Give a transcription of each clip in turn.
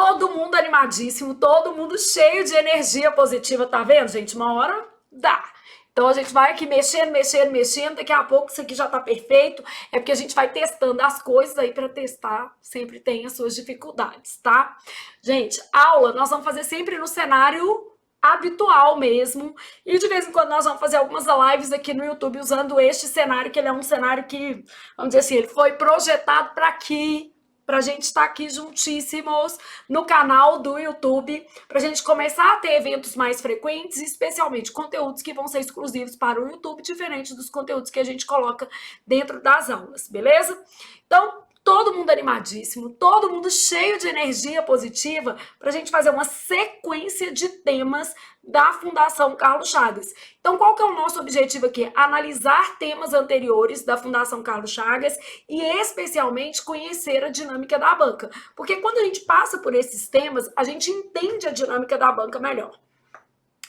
Todo mundo animadíssimo, todo mundo cheio de energia positiva, tá vendo, gente? Uma hora dá. Então a gente vai aqui mexendo, mexendo, mexendo, daqui a pouco isso aqui já tá perfeito. É porque a gente vai testando as coisas aí para testar, sempre tem as suas dificuldades, tá? Gente, aula nós vamos fazer sempre no cenário habitual mesmo, e de vez em quando nós vamos fazer algumas lives aqui no YouTube usando este cenário, que ele é um cenário que, vamos dizer assim, ele foi projetado para aqui, para a gente estar aqui juntíssimos no canal do YouTube, para a gente começar a ter eventos mais frequentes, especialmente conteúdos que vão ser exclusivos para o YouTube, diferente dos conteúdos que a gente coloca dentro das aulas, beleza? Então, todo mundo animadíssimo, todo mundo cheio de energia positiva para a gente fazer uma sequência de temas da Fundação Carlos Chagas. Então, qual que é o nosso objetivo aqui? Analisar temas anteriores da Fundação Carlos Chagas e, especialmente, conhecer a dinâmica da banca. Porque quando a gente passa por esses temas, a gente entende a dinâmica da banca melhor.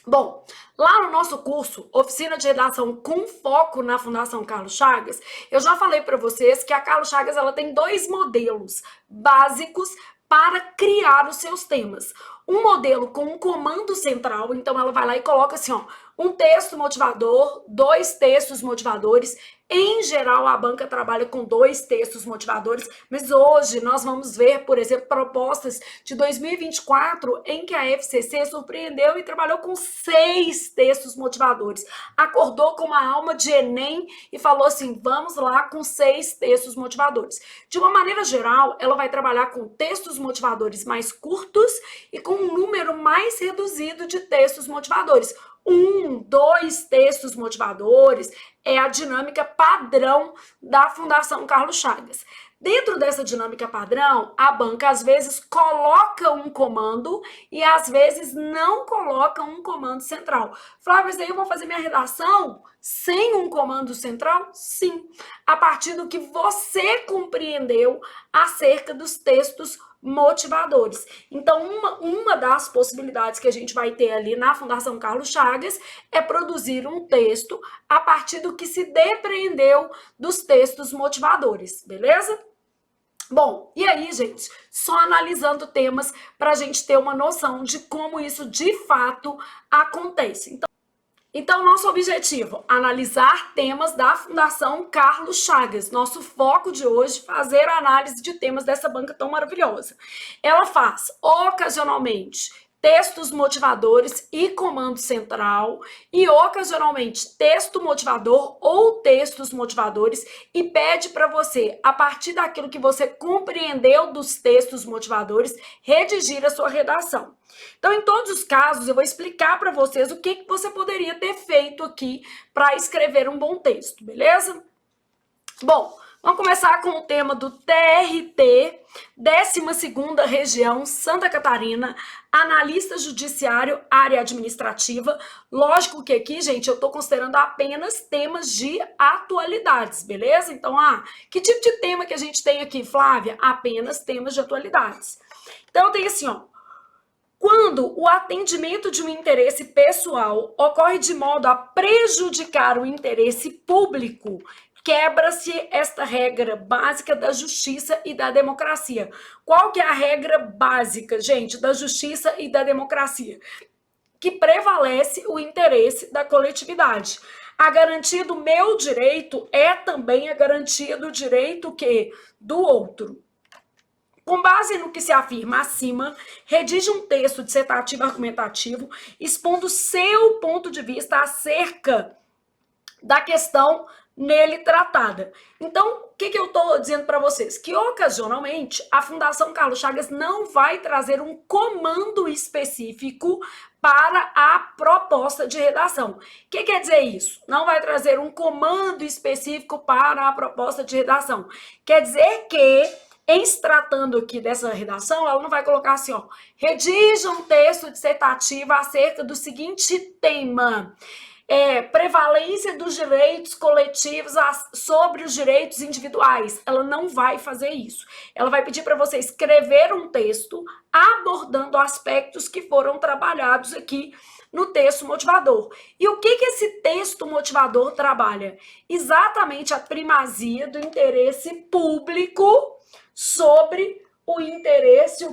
Bom, lá no nosso curso, Oficina de Redação com Foco na Fundação Carlos Chagas, eu já falei para vocês que a Carlos Chagas ela tem dois modelos básicos para criar os seus temas. Um modelo com um comando central, então ela vai lá e coloca assim, ó, um texto motivador, dois textos motivadores. Em geral, a banca trabalha com dois textos motivadores, mas hoje nós vamos ver, por exemplo, propostas de 2024 em que a FCC surpreendeu e trabalhou com 6 textos motivadores. Acordou com uma alma de Enem e falou assim, vamos lá com 6 textos motivadores. De uma maneira geral, ela vai trabalhar com textos motivadores mais curtos e com um número mais reduzido de textos motivadores. 1, 2 textos motivadores é a dinâmica padrão da Fundação Carlos Chagas. Dentro dessa dinâmica padrão, a banca às vezes coloca um comando e às vezes não coloca um comando central. Flávia, mas aí eu vou fazer minha redação sem um comando central? Sim, a partir do que você compreendeu acerca dos textos motivadores. Então, uma das possibilidades que a gente vai ter ali na Fundação Carlos Chagas é produzir um texto a partir do que se depreendeu dos textos motivadores, beleza? Bom, e aí, gente, só analisando temas para a gente ter uma noção de como isso de fato acontece. Então, nosso objetivo, analisar temas da Fundação Carlos Chagas. Nosso foco de hoje, fazer a análise de temas dessa banca tão maravilhosa. Ela faz, ocasionalmente, textos motivadores e comando central, e ocasionalmente texto motivador ou textos motivadores, e pede para você, a partir daquilo que você compreendeu dos textos motivadores, redigir a sua redação. Então, em todos os casos, eu vou explicar para vocês o que você poderia ter feito aqui para escrever um bom texto, beleza? Bom, vamos começar com o tema do TRT, 12ª Região, Santa Catarina, analista judiciário, área administrativa. Lógico que aqui, gente, eu estou considerando apenas temas de atualidades, beleza? Então, que tipo de tema que a gente tem aqui, Flávia? Apenas temas de atualidades. Então, eu tenho assim, ó. Quando o atendimento de um interesse pessoal ocorre de modo a prejudicar o interesse público, quebra-se esta regra básica da justiça e da democracia. Qual que é a regra básica, gente, da justiça e da democracia? Que prevalece o interesse da coletividade. A garantia do meu direito é também a garantia do direito do outro. Com base no que se afirma acima, redige um texto dissertativo argumentativo expondo seu ponto de vista acerca da questão nele tratada. Então, o que eu estou dizendo para vocês? Que, ocasionalmente, a Fundação Carlos Chagas não vai trazer um comando específico para a proposta de redação. O que quer dizer isso? Não vai trazer um comando específico para a proposta de redação. Quer dizer que, em se tratando aqui dessa redação, ela não vai colocar assim, ó, redija um texto dissertativo acerca do seguinte tema, prevalência dos direitos coletivos sobre os direitos individuais. Ela não vai fazer isso. Ela vai pedir para você escrever um texto abordando aspectos que foram trabalhados aqui no texto motivador. E o que esse texto motivador trabalha? Exatamente a primazia do interesse público sobre o interesse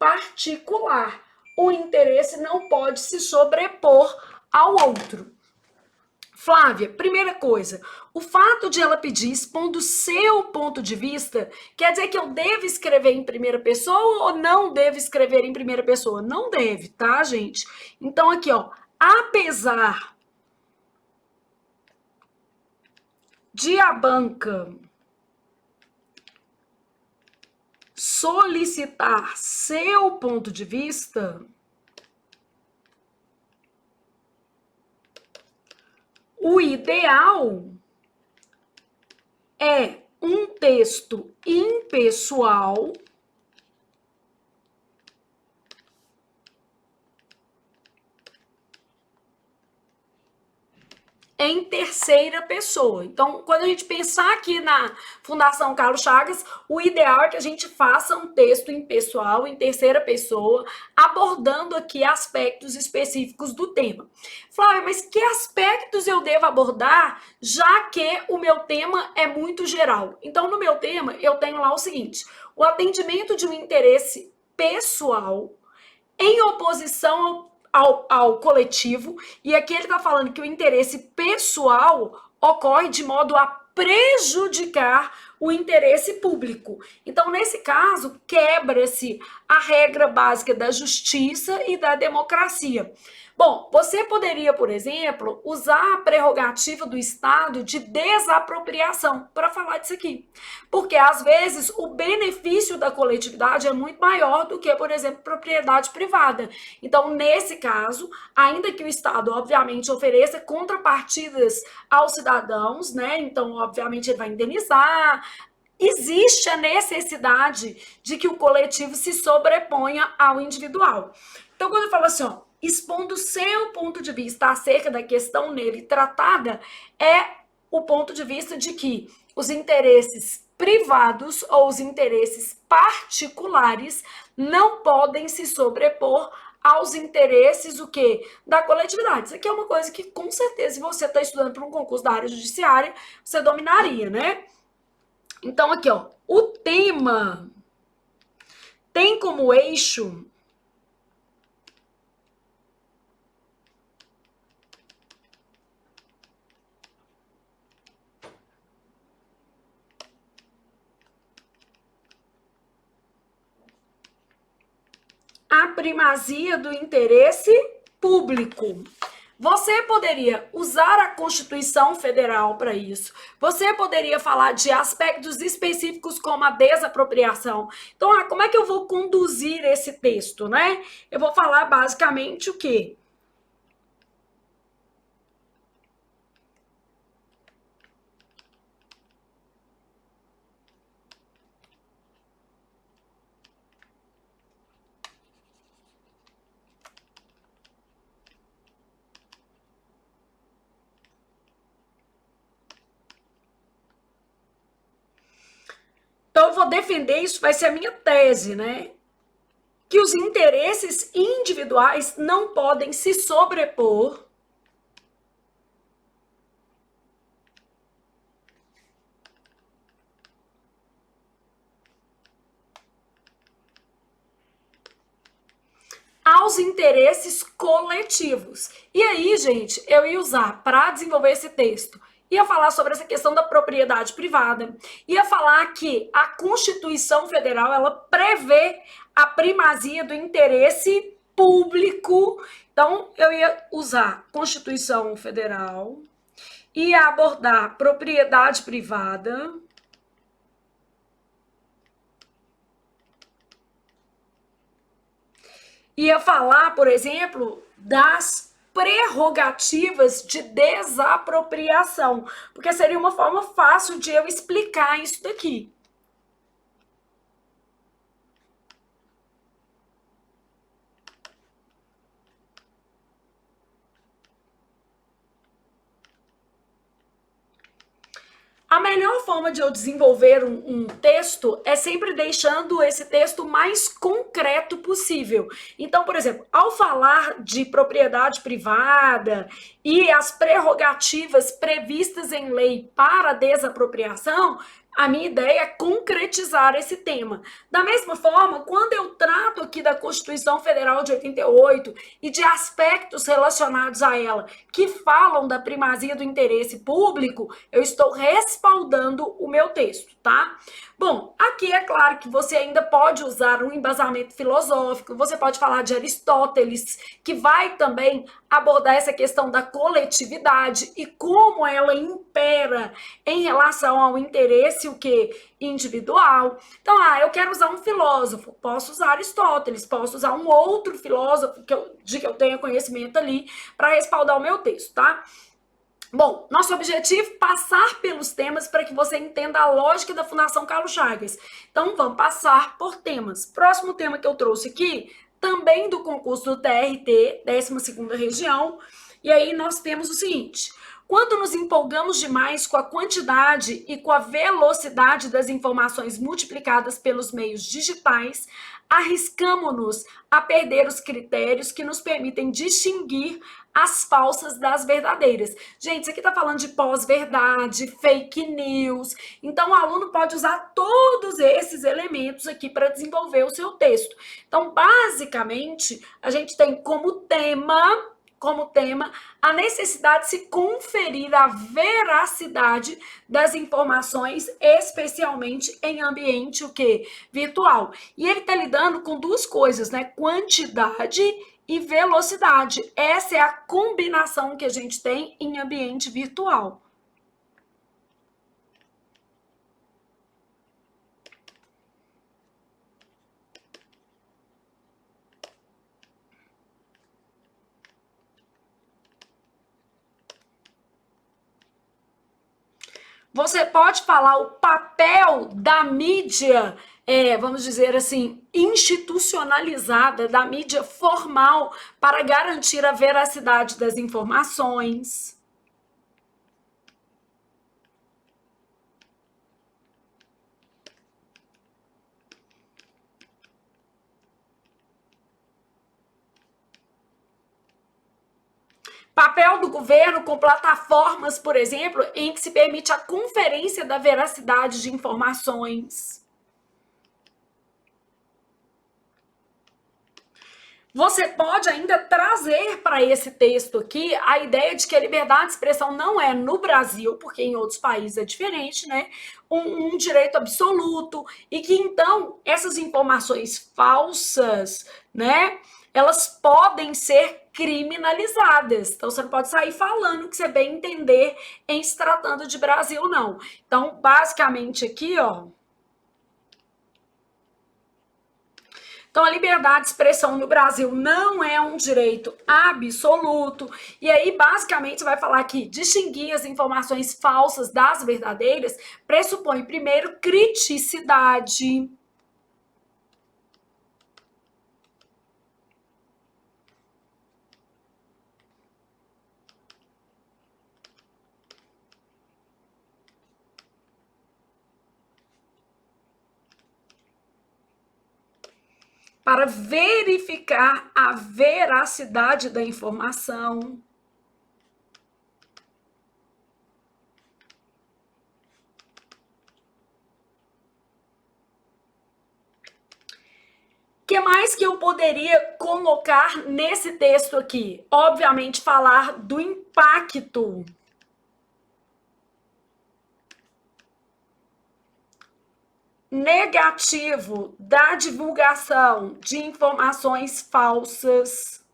particular. O interesse não pode se sobrepor ao outro. Flávia, primeira coisa, o fato de ela pedir expondo seu ponto de vista, quer dizer que eu devo escrever em primeira pessoa ou não devo escrever em primeira pessoa? Não deve, tá, gente? Então, aqui, ó, apesar de a banca solicitar seu ponto de vista, o ideal é um texto impessoal em terceira pessoa. Então, quando a gente pensar aqui na Fundação Carlos Chagas, o ideal é que a gente faça um texto impessoal, em terceira pessoa, abordando aqui aspectos específicos do tema. Flávia, mas que aspectos eu devo abordar, já que o meu tema é muito geral? Então, no meu tema, eu tenho lá o seguinte: o atendimento de um interesse pessoal em oposição ao coletivo, e aqui ele está falando que o interesse pessoal ocorre de modo a prejudicar o interesse público. Então, nesse caso, quebra-se a regra básica da justiça e da democracia. Bom, você poderia, por exemplo, usar a prerrogativa do Estado de desapropriação para falar disso aqui. Porque, às vezes, o benefício da coletividade é muito maior do que, por exemplo, propriedade privada. Então, nesse caso, ainda que o Estado, obviamente, ofereça contrapartidas aos cidadãos, né? Então, obviamente, ele vai indenizar. Existe a necessidade de que o coletivo se sobreponha ao individual. Então, quando eu falo assim, ó, expondo seu ponto de vista acerca da questão nele tratada, é o ponto de vista de que os interesses privados ou os interesses particulares não podem se sobrepor aos interesses o quê? Da coletividade. Isso aqui é uma coisa que, com certeza, se você está estudando para um concurso da área judiciária, você dominaria, né? Então, aqui, ó, o tema tem como eixo a primazia do interesse público. Você poderia usar a Constituição Federal para isso. Você poderia falar de aspectos específicos como a desapropriação. Então, como é que eu vou conduzir esse texto, né? Eu vou falar basicamente o quê? Então, eu vou defender isso, vai ser a minha tese, né? Que os interesses individuais não podem se sobrepor aos interesses coletivos. E aí, gente, eu ia usar para desenvolver esse texto, ia falar sobre essa questão da propriedade privada, ia falar que a Constituição Federal, ela prevê a primazia do interesse público. Então, eu ia usar Constituição Federal, ia abordar propriedade privada, ia falar, por exemplo, das prerrogativas de desapropriação, porque seria uma forma fácil de eu explicar isso daqui. A melhor forma de eu desenvolver um texto é sempre deixando esse texto mais concreto possível. Então, por exemplo, ao falar de propriedade privada e as prerrogativas previstas em lei para a desapropriação, A minha ideia é concretizar esse tema. Da mesma forma, quando eu trato aqui da Constituição Federal de 88 e de aspectos relacionados a ela que falam da primazia do interesse público, eu estou respaldando o meu texto, tá? Bom, aqui é claro que você ainda pode usar um embasamento filosófico, você pode falar de Aristóteles, que vai também abordar essa questão da coletividade e como ela impera em relação ao interesse o que individual. Então, eu quero usar um filósofo, posso usar Aristóteles, posso usar um outro filósofo de que eu tenha conhecimento ali para respaldar o meu texto, tá? Bom, nosso objetivo é passar pelos temas para que você entenda a lógica da Fundação Carlos Chagas. Então, vamos passar por temas. Próximo tema que eu trouxe aqui, também do concurso do TRT, 12ª região, e aí nós temos o seguinte: quando nos empolgamos demais com a quantidade e com a velocidade das informações multiplicadas pelos meios digitais, arriscamos-nos a perder os critérios que nos permitem distinguir as falsas das verdadeiras. Gente, isso aqui tá falando de pós-verdade, fake news. Então, o aluno pode usar todos esses elementos aqui para desenvolver o seu texto. Então, basicamente, a gente tem como tema a necessidade de se conferir a veracidade das informações, especialmente em ambiente o quê? Virtual. E ele está lidando com duas coisas, né? Quantidade e velocidade. Essa é a combinação que a gente tem em ambiente virtual. Você pode falar o papel da mídia, vamos dizer assim, institucionalizada, da mídia formal, para garantir a veracidade das informações. Papel do governo com plataformas, por exemplo, em que se permite a conferência da veracidade de informações. Você pode ainda trazer para esse texto aqui a ideia de que a liberdade de expressão não é no Brasil, porque em outros países é diferente, né? Um direito absoluto, e que então essas informações falsas, né? Elas podem ser criminalizadas. Então, você não pode sair falando que você bem entender em se tratando de Brasil, não. Então, basicamente aqui, ó. Então, a liberdade de expressão no Brasil não é um direito absoluto. E aí, basicamente, você vai falar que distinguir as informações falsas das verdadeiras pressupõe, primeiro, criticidade. Para verificar a veracidade da informação. O que mais que eu poderia colocar nesse texto aqui? Obviamente, falar do impacto negativo da divulgação de informações falsas.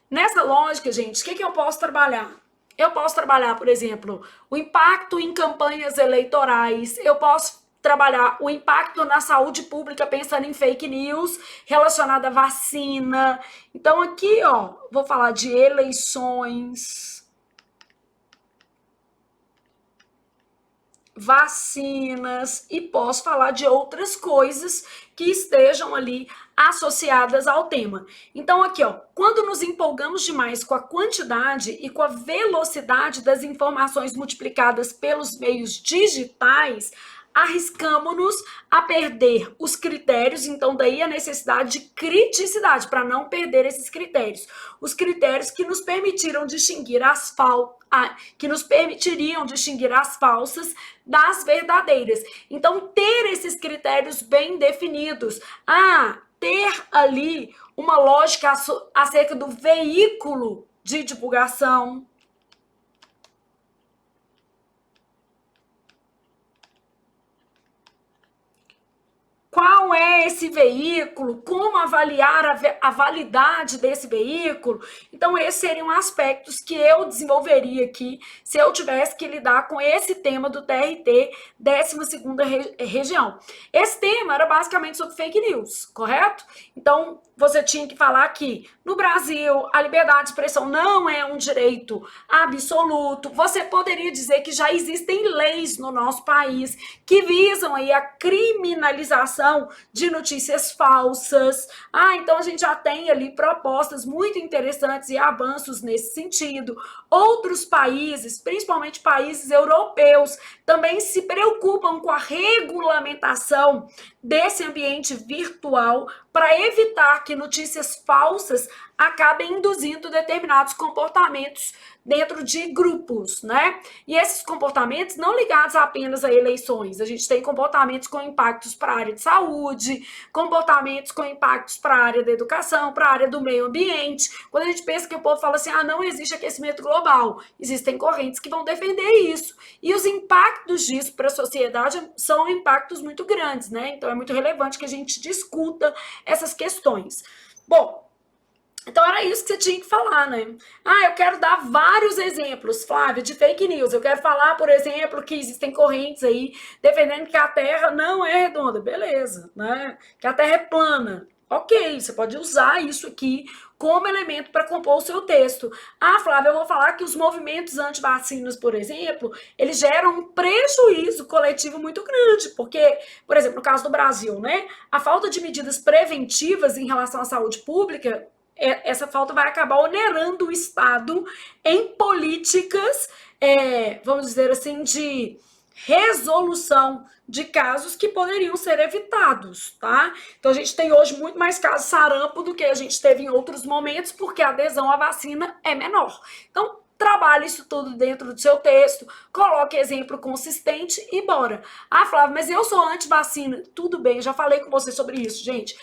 Nessa lógica, gente, o que eu posso trabalhar? Eu posso trabalhar, por exemplo, o impacto em campanhas eleitorais, eu posso trabalhar o impacto na saúde pública, pensando em fake news relacionada à vacina. Então, aqui, ó, vou falar de eleições, vacinas, e posso falar de outras coisas que estejam ali associadas ao tema. Então, aqui, ó, quando nos empolgamos demais com a quantidade e com a velocidade das informações multiplicadas pelos meios digitais, arriscamos-nos a perder os critérios, então daí a necessidade de criticidade, para não perder esses critérios. Os critérios que nos permitiram distinguir que nos permitiriam distinguir as falsas das verdadeiras. Então, ter esses critérios bem definidos. Ter ali uma lógica acerca do veículo de divulgação. Qual é esse veículo? Como avaliar a validade desse veículo? Então, esses seriam aspectos que eu desenvolveria aqui se eu tivesse que lidar com esse tema do TRT, 12ª região. Esse tema era basicamente sobre fake news, correto? Então, você tinha que falar que no Brasil a liberdade de expressão não é um direito absoluto. Você poderia dizer que já existem leis no nosso país que visam aí a criminalização de notícias falsas. Então a gente já tem ali propostas muito interessantes e avanços nesse sentido. Outros países, principalmente países europeus, também se preocupam com a regulamentação desse ambiente virtual para evitar que notícias falsas acabem induzindo determinados comportamentos dentro de grupos, né? E esses comportamentos não ligados apenas a eleições. A gente tem comportamentos com impactos para a área de saúde, comportamentos com impactos para a área da educação, para a área do meio ambiente. Quando a gente pensa que o povo fala assim, não existe aquecimento global, existem correntes que vão defender isso. E os impactos disso para a sociedade são impactos muito grandes, né? Então é muito relevante que a gente discuta essas questões. Bom, então era isso que você tinha que falar, né? Eu quero dar vários exemplos, Flávia, de fake news. Eu quero falar, por exemplo, que existem correntes aí defendendo que a Terra não é redonda. Beleza, né? Que a Terra é plana. Ok, você pode usar isso aqui como elemento para compor o seu texto. Flávia, eu vou falar que os movimentos anti-vacinas, por exemplo, eles geram um prejuízo coletivo muito grande, porque, por exemplo, no caso do Brasil, né? A falta de medidas preventivas em relação à saúde pública, essa falta vai acabar onerando o Estado em políticas, vamos dizer assim, de resolução de casos que poderiam ser evitados, tá? Então a gente tem hoje muito mais casos sarampo do que a gente teve em outros momentos, porque a adesão à vacina é menor. Então, trabalhe isso tudo dentro do seu texto, coloque exemplo consistente e bora. Flávia, mas eu sou anti-vacina. Tudo bem, já falei com você sobre isso, gente.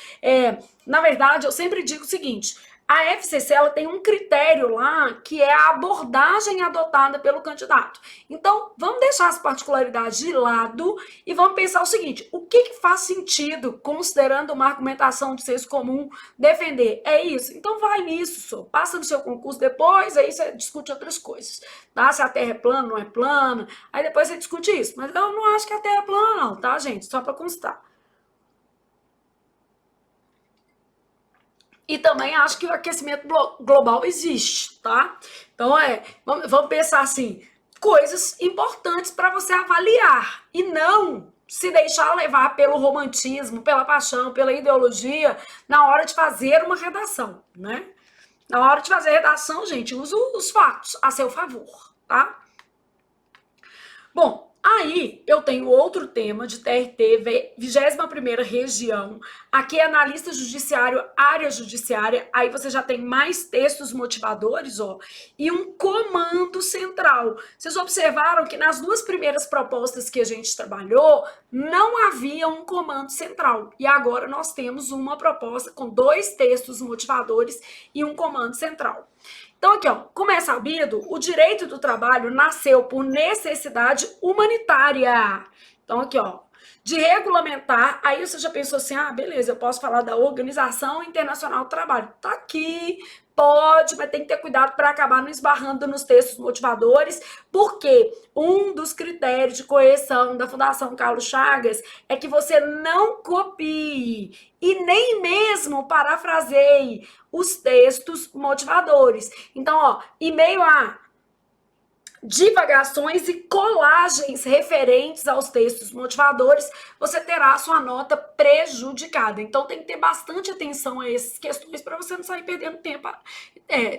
Na verdade, eu sempre digo o seguinte, a FCC ela tem um critério lá que é a abordagem adotada pelo candidato. Então, vamos deixar as particularidades de lado e vamos pensar o seguinte, o que faz sentido, considerando uma argumentação de senso comum, defender? É isso? Então vai nisso, passa no seu concurso depois, aí você discute outras coisas, tá? Se a Terra é plana, não é plana, aí depois você discute isso. Mas eu não acho que a Terra é plana não, tá, gente? Só para constar. E também acho que o aquecimento global existe, tá? Então, vamos pensar assim, coisas importantes para você avaliar e não se deixar levar pelo romantismo, pela paixão, pela ideologia na hora de fazer uma redação, né? Na hora de fazer redação, gente, usa os fatos a seu favor, tá? Bom, aí eu tenho outro tema de TRT, 21ª região. Aqui é analista judiciário, área judiciária. Aí você já tem mais textos motivadores, e um comando central. Vocês observaram que nas duas primeiras propostas que a gente trabalhou, não havia um comando central. E agora nós temos uma proposta com 2 textos motivadores e um comando central. Então, aqui, como é sabido, o direito do trabalho nasceu por necessidade humanitária. Então, aqui, de regulamentar, aí você já pensou assim, beleza, eu posso falar da Organização Internacional do Trabalho. Tá aqui, pode, mas tem que ter cuidado para acabar não esbarrando nos textos motivadores, porque um dos critérios de correção da Fundação Carlos Chagas é que você não copie e nem mesmo parafraseie os textos motivadores. Então, em meio a divagações e colagens referentes aos textos motivadores, você terá a sua nota prejudicada. Então tem que ter bastante atenção a essas questões para você não sair perdendo tempo,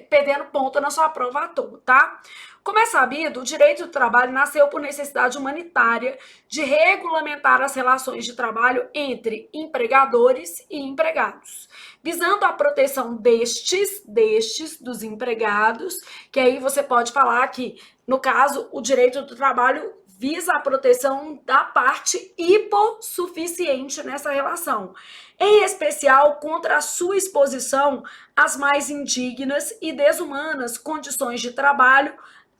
perdendo ponto na sua prova à toa, tá? Como é sabido, o direito do trabalho nasceu por necessidade humanitária de regulamentar as relações de trabalho entre empregadores e empregados, visando a proteção dos empregados, que aí você pode falar que, no caso, o direito do trabalho visa a proteção da parte hipossuficiente nessa relação, em especial contra a sua exposição às mais indignas e desumanas condições de trabalho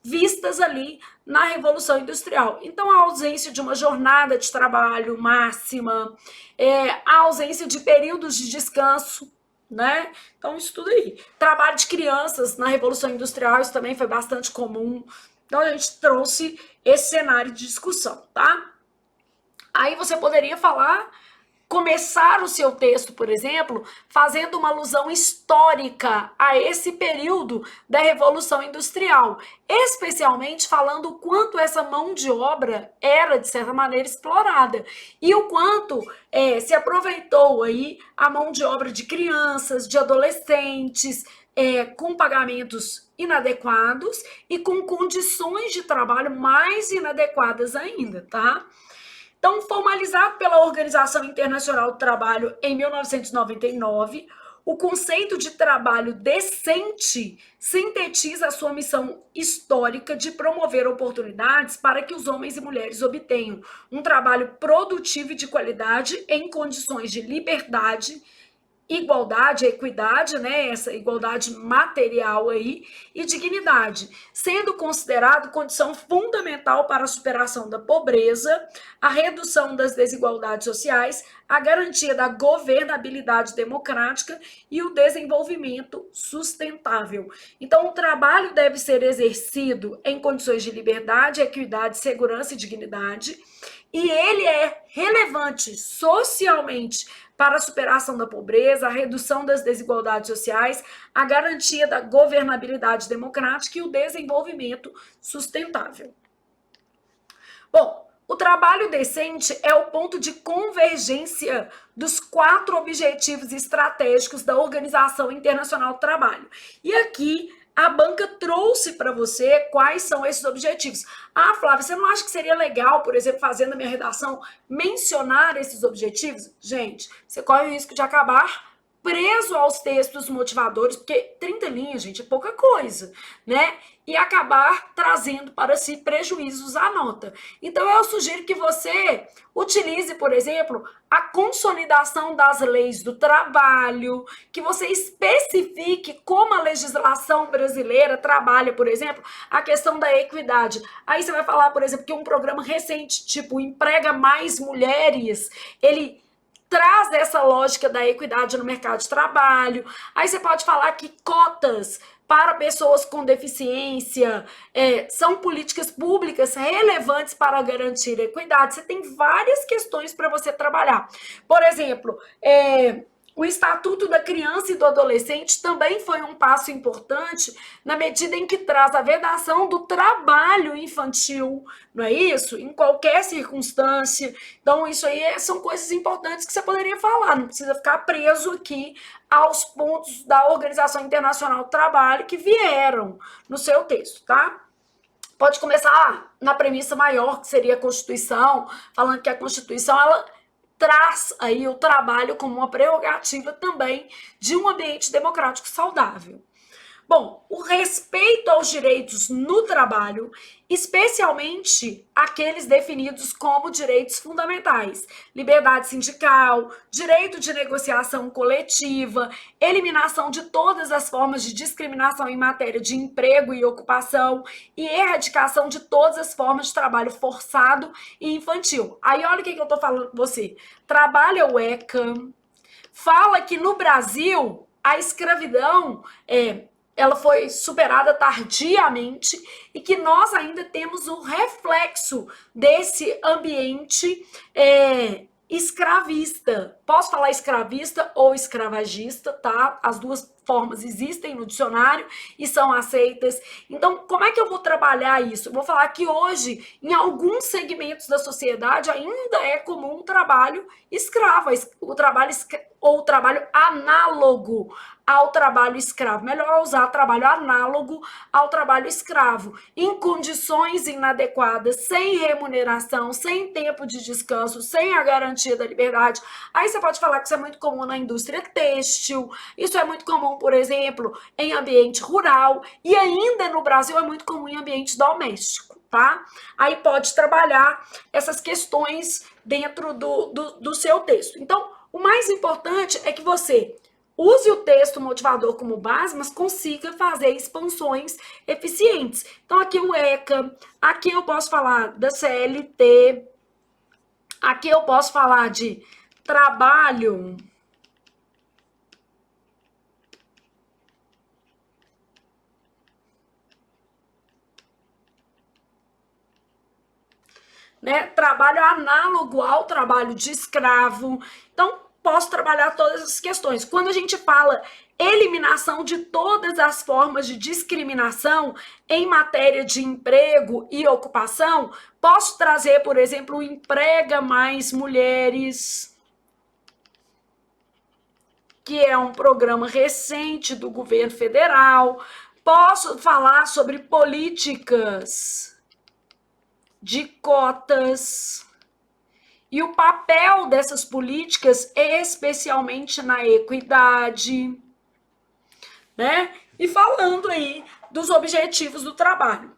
vistas ali na Revolução Industrial. Então, a ausência de uma jornada de trabalho máxima, a ausência de períodos de descanso, né? Então, isso tudo aí. Trabalho de crianças na Revolução Industrial, isso também foi bastante comum. Então, a gente trouxe esse cenário de discussão, tá? Aí você poderia começar o seu texto, por exemplo, fazendo uma alusão histórica a esse período da Revolução Industrial, especialmente falando o quanto essa mão de obra era, de certa maneira, explorada e o quanto se aproveitou aí a mão de obra de crianças, de adolescentes, com pagamentos inadequados e com condições de trabalho mais inadequadas ainda, tá? Então, formalizado pela Organização Internacional do Trabalho em 1999, o conceito de trabalho decente sintetiza a sua missão histórica de promover oportunidades para que os homens e mulheres obtenham um trabalho produtivo e de qualidade em condições de liberdade, igualdade, equidade, né, essa igualdade material aí, e dignidade, sendo considerado condição fundamental para a superação da pobreza, a redução das desigualdades sociais, a garantia da governabilidade democrática e o desenvolvimento sustentável. Então, o trabalho deve ser exercido em condições de liberdade, equidade, segurança e dignidade, e ele é relevante socialmente para a superação da pobreza, a redução das desigualdades sociais, a garantia da governabilidade democrática e o desenvolvimento sustentável. Bom, o trabalho decente é o ponto de convergência dos 4 objetivos estratégicos da Organização Internacional do Trabalho. E aqui a banca trouxe para você quais são esses objetivos. Ah, Flávia, você não acha que seria legal, por exemplo, fazendo a minha redação, mencionar esses objetivos? Gente, você corre o risco de acabar preso aos textos motivadores, porque 30 linhas, gente, é pouca coisa, né? E acabar trazendo para si prejuízos à nota. Então, eu sugiro que você utilize, por exemplo, a consolidação das leis do trabalho, que você especifique como a legislação brasileira trabalha, por exemplo, a questão da equidade. Aí você vai falar, por exemplo, que um programa recente, tipo Emprega Mais Mulheres, ele traz essa lógica da equidade no mercado de trabalho. Aí você pode falar que cotas para pessoas com deficiência são políticas públicas relevantes para garantir a equidade. Você tem várias questões para você trabalhar. Por exemplo, o Estatuto da Criança e do Adolescente também foi um passo importante na medida em que traz a vedação do trabalho infantil, não é isso? Em qualquer circunstância. Então, isso aí são coisas importantes que você poderia falar, não precisa ficar preso aqui aos pontos da Organização Internacional do Trabalho que vieram no seu texto, tá? Pode começar na premissa maior, que seria a Constituição, falando que a Constituição, ela traz aí o trabalho como uma prerrogativa também de um ambiente democrático saudável. Bom, o respeito aos direitos no trabalho, especialmente aqueles definidos como direitos fundamentais, liberdade sindical, direito de negociação coletiva, eliminação de todas as formas de discriminação em matéria de emprego e ocupação e erradicação de todas as formas de trabalho forçado e infantil. Aí olha o que eu tô falando com você. Trabalha o ECA, fala que no Brasil a escravidão ela foi superada tardiamente e que nós ainda temos o reflexo desse ambiente escravista. Posso falar escravista ou escravagista, tá? As duas formas existem no dicionário e são aceitas. Então, como é que eu vou trabalhar isso? Eu vou falar que hoje, em alguns segmentos da sociedade, ainda é comum o trabalho escravo, ou o trabalho análogo ao trabalho escravo. Melhor usar trabalho análogo ao trabalho escravo, em condições inadequadas, sem remuneração, sem tempo de descanso, sem a garantia da liberdade. Aí você pode falar que isso é muito comum na indústria têxtil, isso é muito comum, por exemplo, em ambiente rural, e ainda no Brasil é muito comum em ambiente doméstico, tá? Aí pode trabalhar essas questões dentro do seu texto. Então, o mais importante é que você use o texto motivador como base, mas consiga fazer expansões eficientes. Então, aqui o ECA, aqui eu posso falar da CLT, aqui eu posso falar de trabalho, né? Trabalho análogo ao trabalho de escravo. Então, posso trabalhar todas essas questões. Quando a gente fala eliminação de todas as formas de discriminação em matéria de emprego e ocupação, posso trazer, por exemplo, o Emprega Mais Mulheres, que é um programa recente do governo federal. Posso falar sobre políticas de cotas e o papel dessas políticas, especialmente na equidade, né? E falando aí dos objetivos do trabalho.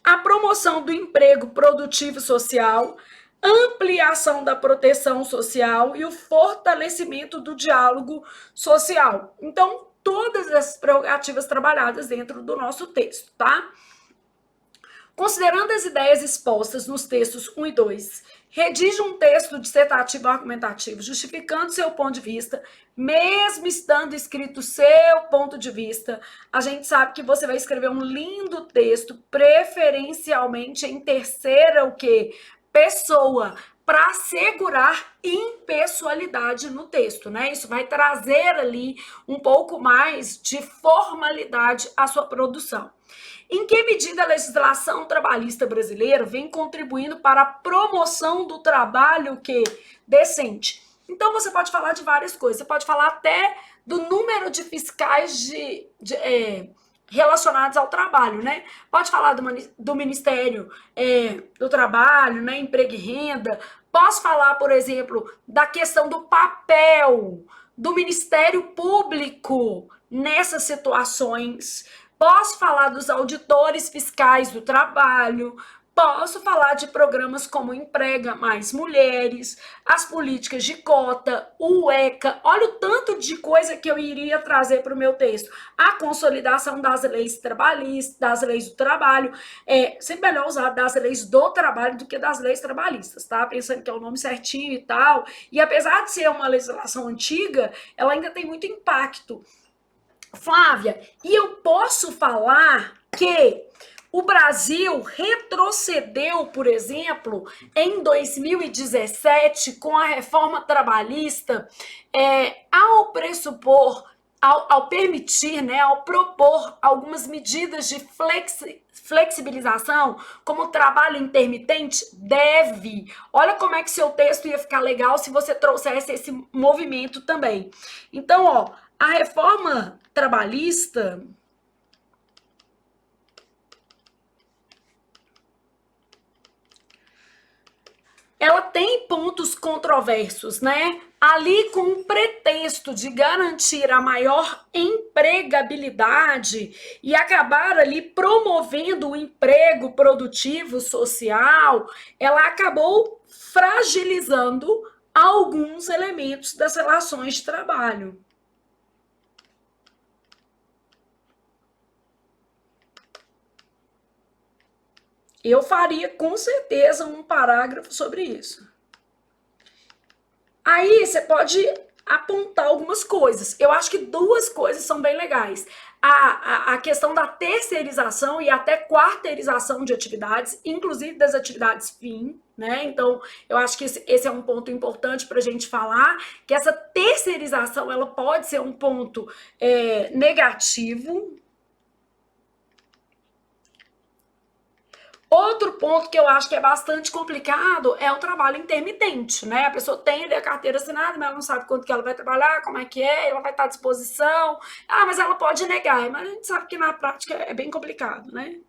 A promoção do emprego produtivo e social, ampliação da proteção social e o fortalecimento do diálogo social. Então, todas essas prerrogativas trabalhadas dentro do nosso texto, tá? Considerando as ideias expostas nos textos 1 e 2, redige um texto dissertativo argumentativo, justificando seu ponto de vista, mesmo estando escrito seu ponto de vista. A gente sabe que você vai escrever um lindo texto, preferencialmente em terceira, o quê? Pessoa, para assegurar impessoalidade no texto, né? Isso vai trazer ali um pouco mais de formalidade à sua produção. Em que medida a legislação trabalhista brasileira vem contribuindo para a promoção do trabalho decente? Então, você pode falar de várias coisas. Você pode falar até do número de fiscais relacionados ao trabalho, né? Pode falar do Ministério do Trabalho, né? Emprego e Renda. Posso falar, por exemplo, da questão do papel do Ministério Público nessas situações. Posso falar dos auditores fiscais do trabalho, posso falar de programas como Emprega Mais Mulheres, as políticas de cota, o ECA. Olha o tanto de coisa que eu iria trazer para o meu texto. A consolidação das leis trabalhistas, das leis do trabalho. Sempre melhor usar das leis do trabalho do que das leis trabalhistas, tá? Pensando que é o nome certinho e tal. E apesar de ser uma legislação antiga, ela ainda tem muito impacto. Flávia, e eu posso falar que o Brasil retrocedeu, por exemplo, em 2017, com a reforma trabalhista, ao pressupor, ao permitir, né, ao propor algumas medidas de flexibilização, como o trabalho intermitente, deve. Olha como é que seu texto ia ficar legal se você trouxesse esse movimento também. Então, ó, a reforma trabalhista, ela tem pontos controversos, né? Ali com o pretexto de garantir a maior empregabilidade e acabar ali promovendo o emprego produtivo social, ela acabou fragilizando alguns elementos das relações de trabalho. Eu faria com certeza um parágrafo sobre isso. Aí você pode apontar algumas coisas. Eu acho que duas coisas são bem legais. A questão da terceirização e até quarteirização de atividades, inclusive das atividades fim. né? Então, eu acho que esse é um ponto importante para a gente falar, que essa terceirização ela pode ser um ponto negativo. Outro ponto que eu acho que é bastante complicado é o trabalho intermitente, né? A pessoa tem ali a carteira assinada, mas ela não sabe quanto que ela vai trabalhar, como é que é, ela vai estar à disposição. Ah, mas ela pode negar, mas a gente sabe que na prática é bem complicado, né?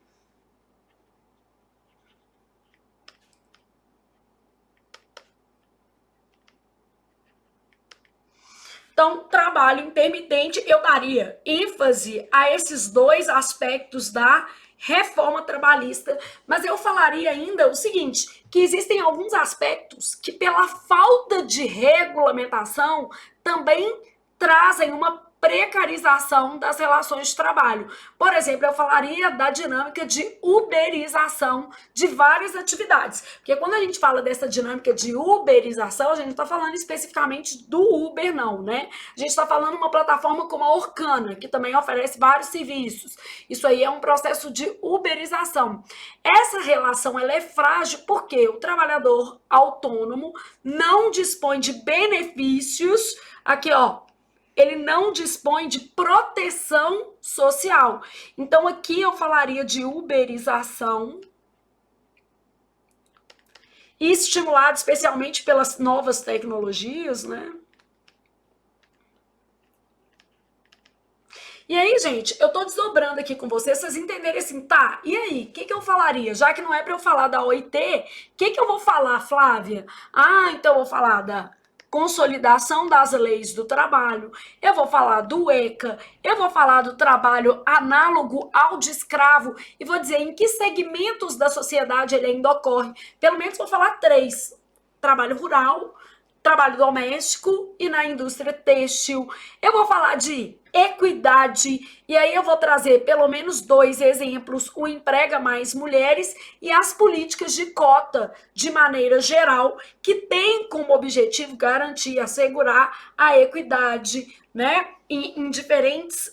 Então, trabalho intermitente, eu daria ênfase a esses dois aspectos da reforma trabalhista, mas eu falaria ainda o seguinte, que existem alguns aspectos que, pela falta de regulamentação, também trazem uma precarização das relações de trabalho. Por exemplo, eu falaria da dinâmica de uberização de várias atividades. Porque quando a gente fala dessa dinâmica de uberização, a gente não está falando especificamente do Uber, não, né? A gente está falando de uma plataforma como a Orkana, que também oferece vários serviços. Isso aí é um processo de uberização. Essa relação ela é frágil porque o trabalhador autônomo não dispõe de benefícios. Aqui, ó, ele não dispõe de proteção social. Então, aqui eu falaria de uberização, estimulado especialmente pelas novas tecnologias, né? E aí, gente, eu tô desdobrando aqui com vocês entenderem assim, tá, e aí, o que eu falaria? Já que não é para eu falar da OIT, o que eu vou falar, Flávia? Ah, então eu vou falar da consolidação das leis do trabalho, eu vou falar do ECA, eu vou falar do trabalho análogo ao de escravo e vou dizer em que segmentos da sociedade ele ainda ocorre. Pelo menos vou falar três: trabalho rural, trabalho doméstico e na indústria têxtil. Eu vou falar de equidade, e aí eu vou trazer pelo menos dois exemplos: o Emprega Mais Mulheres e as políticas de cota, de maneira geral, que tem como objetivo garantir, assegurar a equidade, né, em diferentes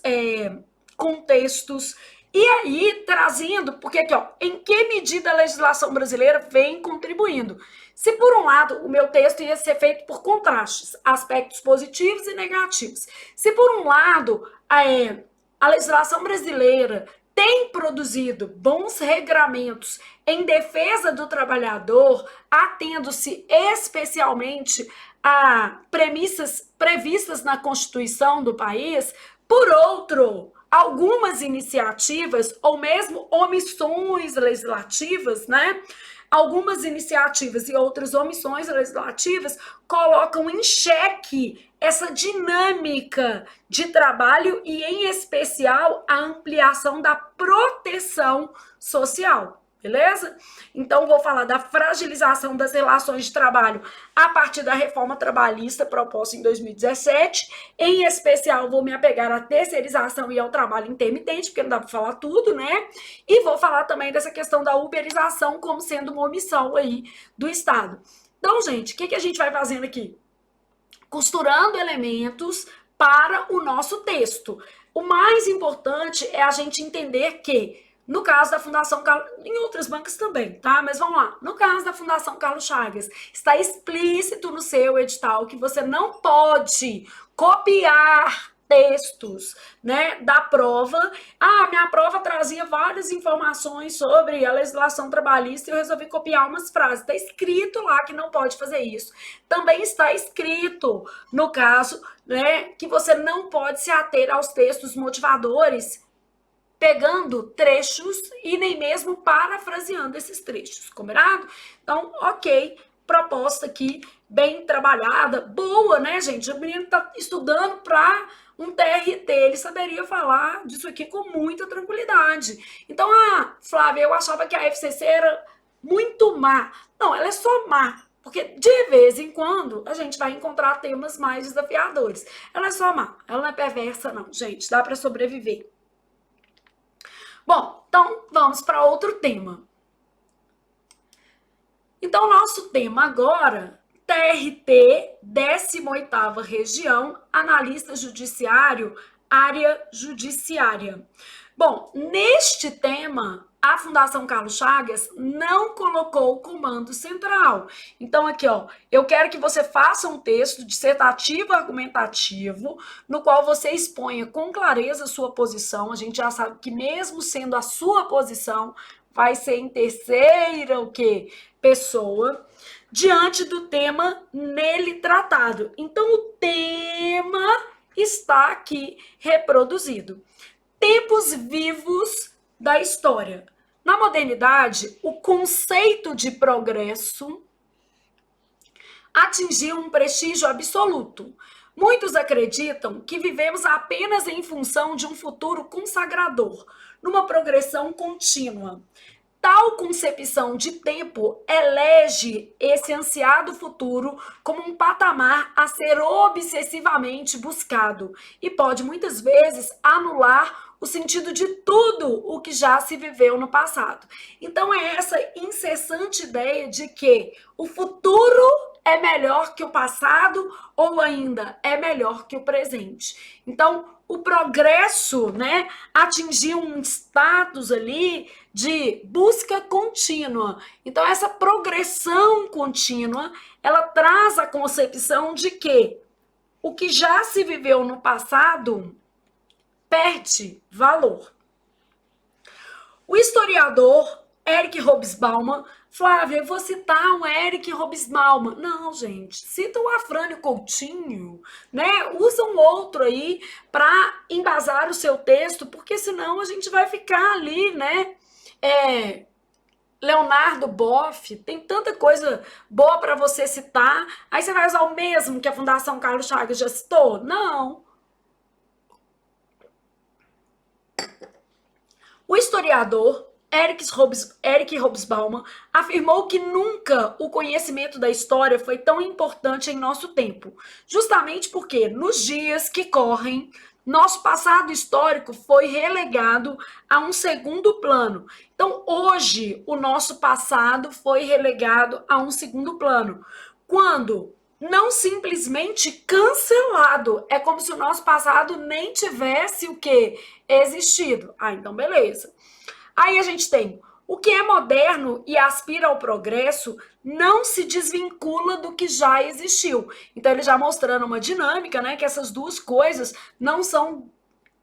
contextos. E aí, trazendo, porque aqui, ó, em que medida a legislação brasileira vem contribuindo? Se por um lado o meu texto ia ser feito por contrastes, aspectos positivos e negativos. Se por um lado a legislação brasileira tem produzido bons regramentos em defesa do trabalhador, atendo-se especialmente a premissas previstas na Constituição do país, por outro, algumas iniciativas ou mesmo omissões legislativas, né? Algumas iniciativas e outras omissões legislativas colocam em xeque essa dinâmica de trabalho e, em especial, a ampliação da proteção social. Beleza? Então, vou falar da fragilização das relações de trabalho a partir da reforma trabalhista proposta em 2017. Em especial, vou me apegar à terceirização e ao trabalho intermitente, porque não dá para falar tudo, né? E vou falar também dessa questão da uberização como sendo uma omissão aí do Estado. Então, gente, o que a gente vai fazendo aqui? Costurando elementos para o nosso texto. O mais importante é a gente entender que, no caso da Fundação Carlos, em outras bancas também, tá? Mas vamos lá. No caso da Fundação Carlos Chagas, está explícito no seu edital que você não pode copiar textos, né, da prova. Ah, minha prova trazia várias informações sobre a legislação trabalhista e eu resolvi copiar umas frases. Está escrito lá que não pode fazer isso. Também está escrito, no caso, né, que você não pode se ater aos textos motivadores pegando trechos e nem mesmo parafraseando esses trechos, combinado? Então, ok, proposta aqui bem trabalhada, boa, né, gente? O menino tá estudando para um TRT, ele saberia falar disso aqui com muita tranquilidade. Então, Flávia, eu achava que a FCC era muito má. Não, ela é só má, porque de vez em quando a gente vai encontrar temas mais desafiadores. Ela é só má, ela não é perversa não, gente, dá para sobreviver. Bom, então vamos para outro tema. Então, nosso tema agora, TRT, 18ª Região, Analista Judiciário, Área Judiciária. Bom, neste tema, a Fundação Carlos Chagas não colocou o comando central. Então, aqui, ó, eu quero que você faça um texto dissertativo argumentativo, no qual você exponha com clareza a sua posição. A gente já sabe que mesmo sendo a sua posição, vai ser em terceira, o quê? Pessoa, diante do tema nele tratado. Então, o tema está aqui reproduzido. Tempos vivos da história. Na modernidade, o conceito de progresso atingiu um prestígio absoluto. Muitos acreditam que vivemos apenas em função de um futuro consagrador, numa progressão contínua. Tal concepção de tempo elege esse ansiado futuro como um patamar a ser obsessivamente buscado e pode muitas vezes anular o sentido de tudo o que já se viveu no passado. Então é essa incessante ideia de que o futuro é melhor que o passado ou ainda é melhor que o presente. Então, o progresso, né, atingiu um status ali de busca contínua. Então, essa progressão contínua, ela traz a concepção de que o que já se viveu no passado perde valor. O historiador Eric Hobsbawm, Flávia, eu vou citar um Eric Hobsbawm. Não, gente, cita o Afrânio Coutinho, né? Usa um outro aí para embasar o seu texto, porque senão a gente vai ficar ali, né? Leonardo Boff, tem tanta coisa boa para você citar. Aí você vai usar o mesmo que a Fundação Carlos Chagas já citou? Não. O historiador Eric Hobsbawm afirmou que nunca o conhecimento da história foi tão importante em nosso tempo, justamente porque nos dias que correm, nosso passado histórico foi relegado a um segundo plano. Então, hoje, o nosso passado foi relegado a um segundo plano. Quando não simplesmente cancelado. É como se o nosso passado nem tivesse o quê? Existido. Ah, então beleza. Aí a gente tem o que é moderno e aspira ao progresso não se desvincula do que já existiu. Então ele já mostrando uma dinâmica, né, que essas duas coisas não são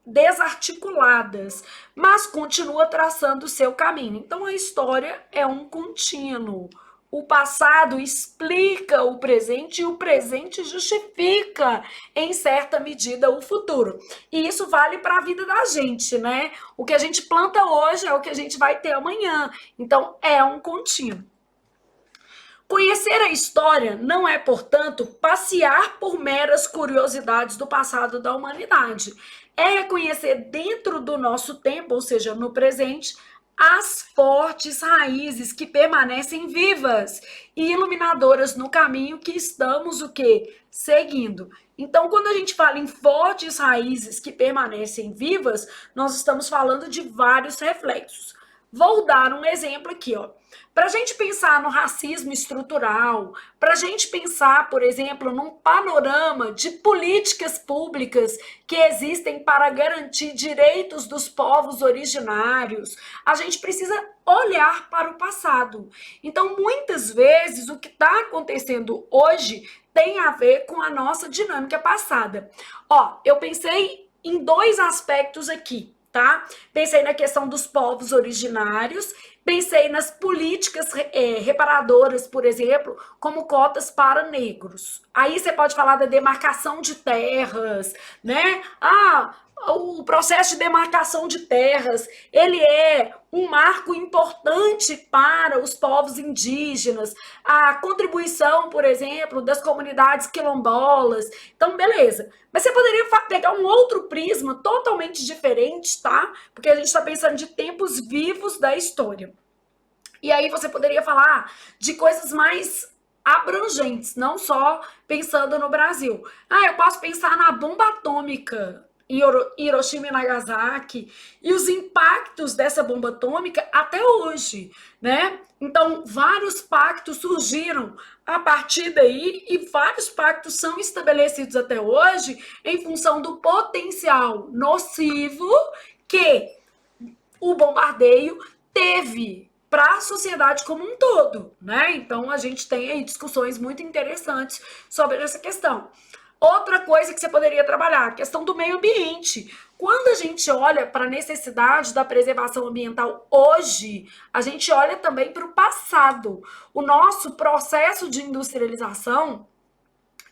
desarticuladas, mas continua traçando o seu caminho. Então a história é um contínuo. O passado explica o presente e o presente justifica, em certa medida, o futuro. E isso vale para a vida da gente, né? O que a gente planta hoje é o que a gente vai ter amanhã. Então, é um contínuo. Conhecer a história não é, portanto, passear por meras curiosidades do passado da humanidade. É reconhecer dentro do nosso tempo, ou seja, no presente, as fortes raízes que permanecem vivas e iluminadoras no caminho que estamos o quê? Seguindo. Então, quando a gente fala em fortes raízes que permanecem vivas, nós estamos falando de vários reflexos. Vou dar um exemplo aqui, ó. Para a gente pensar no racismo estrutural, para a gente pensar, por exemplo, num panorama de políticas públicas que existem para garantir direitos dos povos originários, a gente precisa olhar para o passado. Então, muitas vezes, o que está acontecendo hoje tem a ver com a nossa dinâmica passada. Ó, eu pensei em dois aspectos aqui. Tá? Pensei na questão dos povos originários, pensei nas políticas reparadoras, por exemplo, como cotas para negros. Aí você pode falar da demarcação de terras, né? O processo de demarcação de terras, ele é um marco importante para os povos indígenas, a contribuição, por exemplo, das comunidades quilombolas. Então, beleza. Mas você poderia pegar um outro prisma totalmente diferente, tá? Porque a gente está pensando de tempos vivos da história. E aí você poderia falar de coisas mais abrangentes, não só pensando no Brasil. Eu posso pensar na bomba atômica em Hiroshima e Nagasaki e os impactos dessa bomba atômica até hoje, né? Então, vários pactos surgiram a partir daí e vários pactos são estabelecidos até hoje em função do potencial nocivo que o bombardeio teve para a sociedade como um todo, né? Então a gente tem aí discussões muito interessantes sobre essa questão. Outra coisa que você poderia trabalhar, a questão do meio ambiente. Quando a gente olha para a necessidade da preservação ambiental hoje, a gente olha também para o passado. O nosso processo de industrialização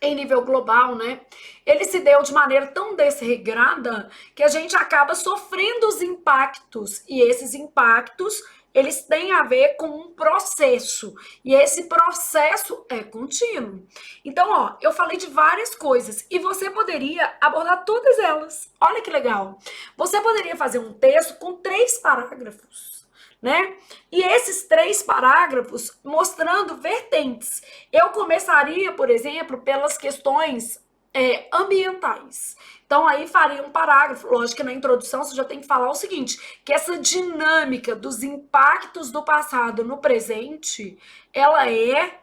em nível global, né? Ele se deu de maneira tão desregrada que a gente acaba sofrendo os impactos. E esses impactos, eles têm a ver com um processo. E esse processo é contínuo. Então, ó, eu falei de várias coisas e você poderia abordar todas elas. Olha que legal. Você poderia fazer um texto com 3 parágrafos. Né? E esses 3 parágrafos mostrando vertentes. Eu começaria, por exemplo, pelas questões ambientais. Então, aí faria um parágrafo. Lógico que na introdução você já tem que falar o seguinte: que essa dinâmica dos impactos do passado no presente, ela é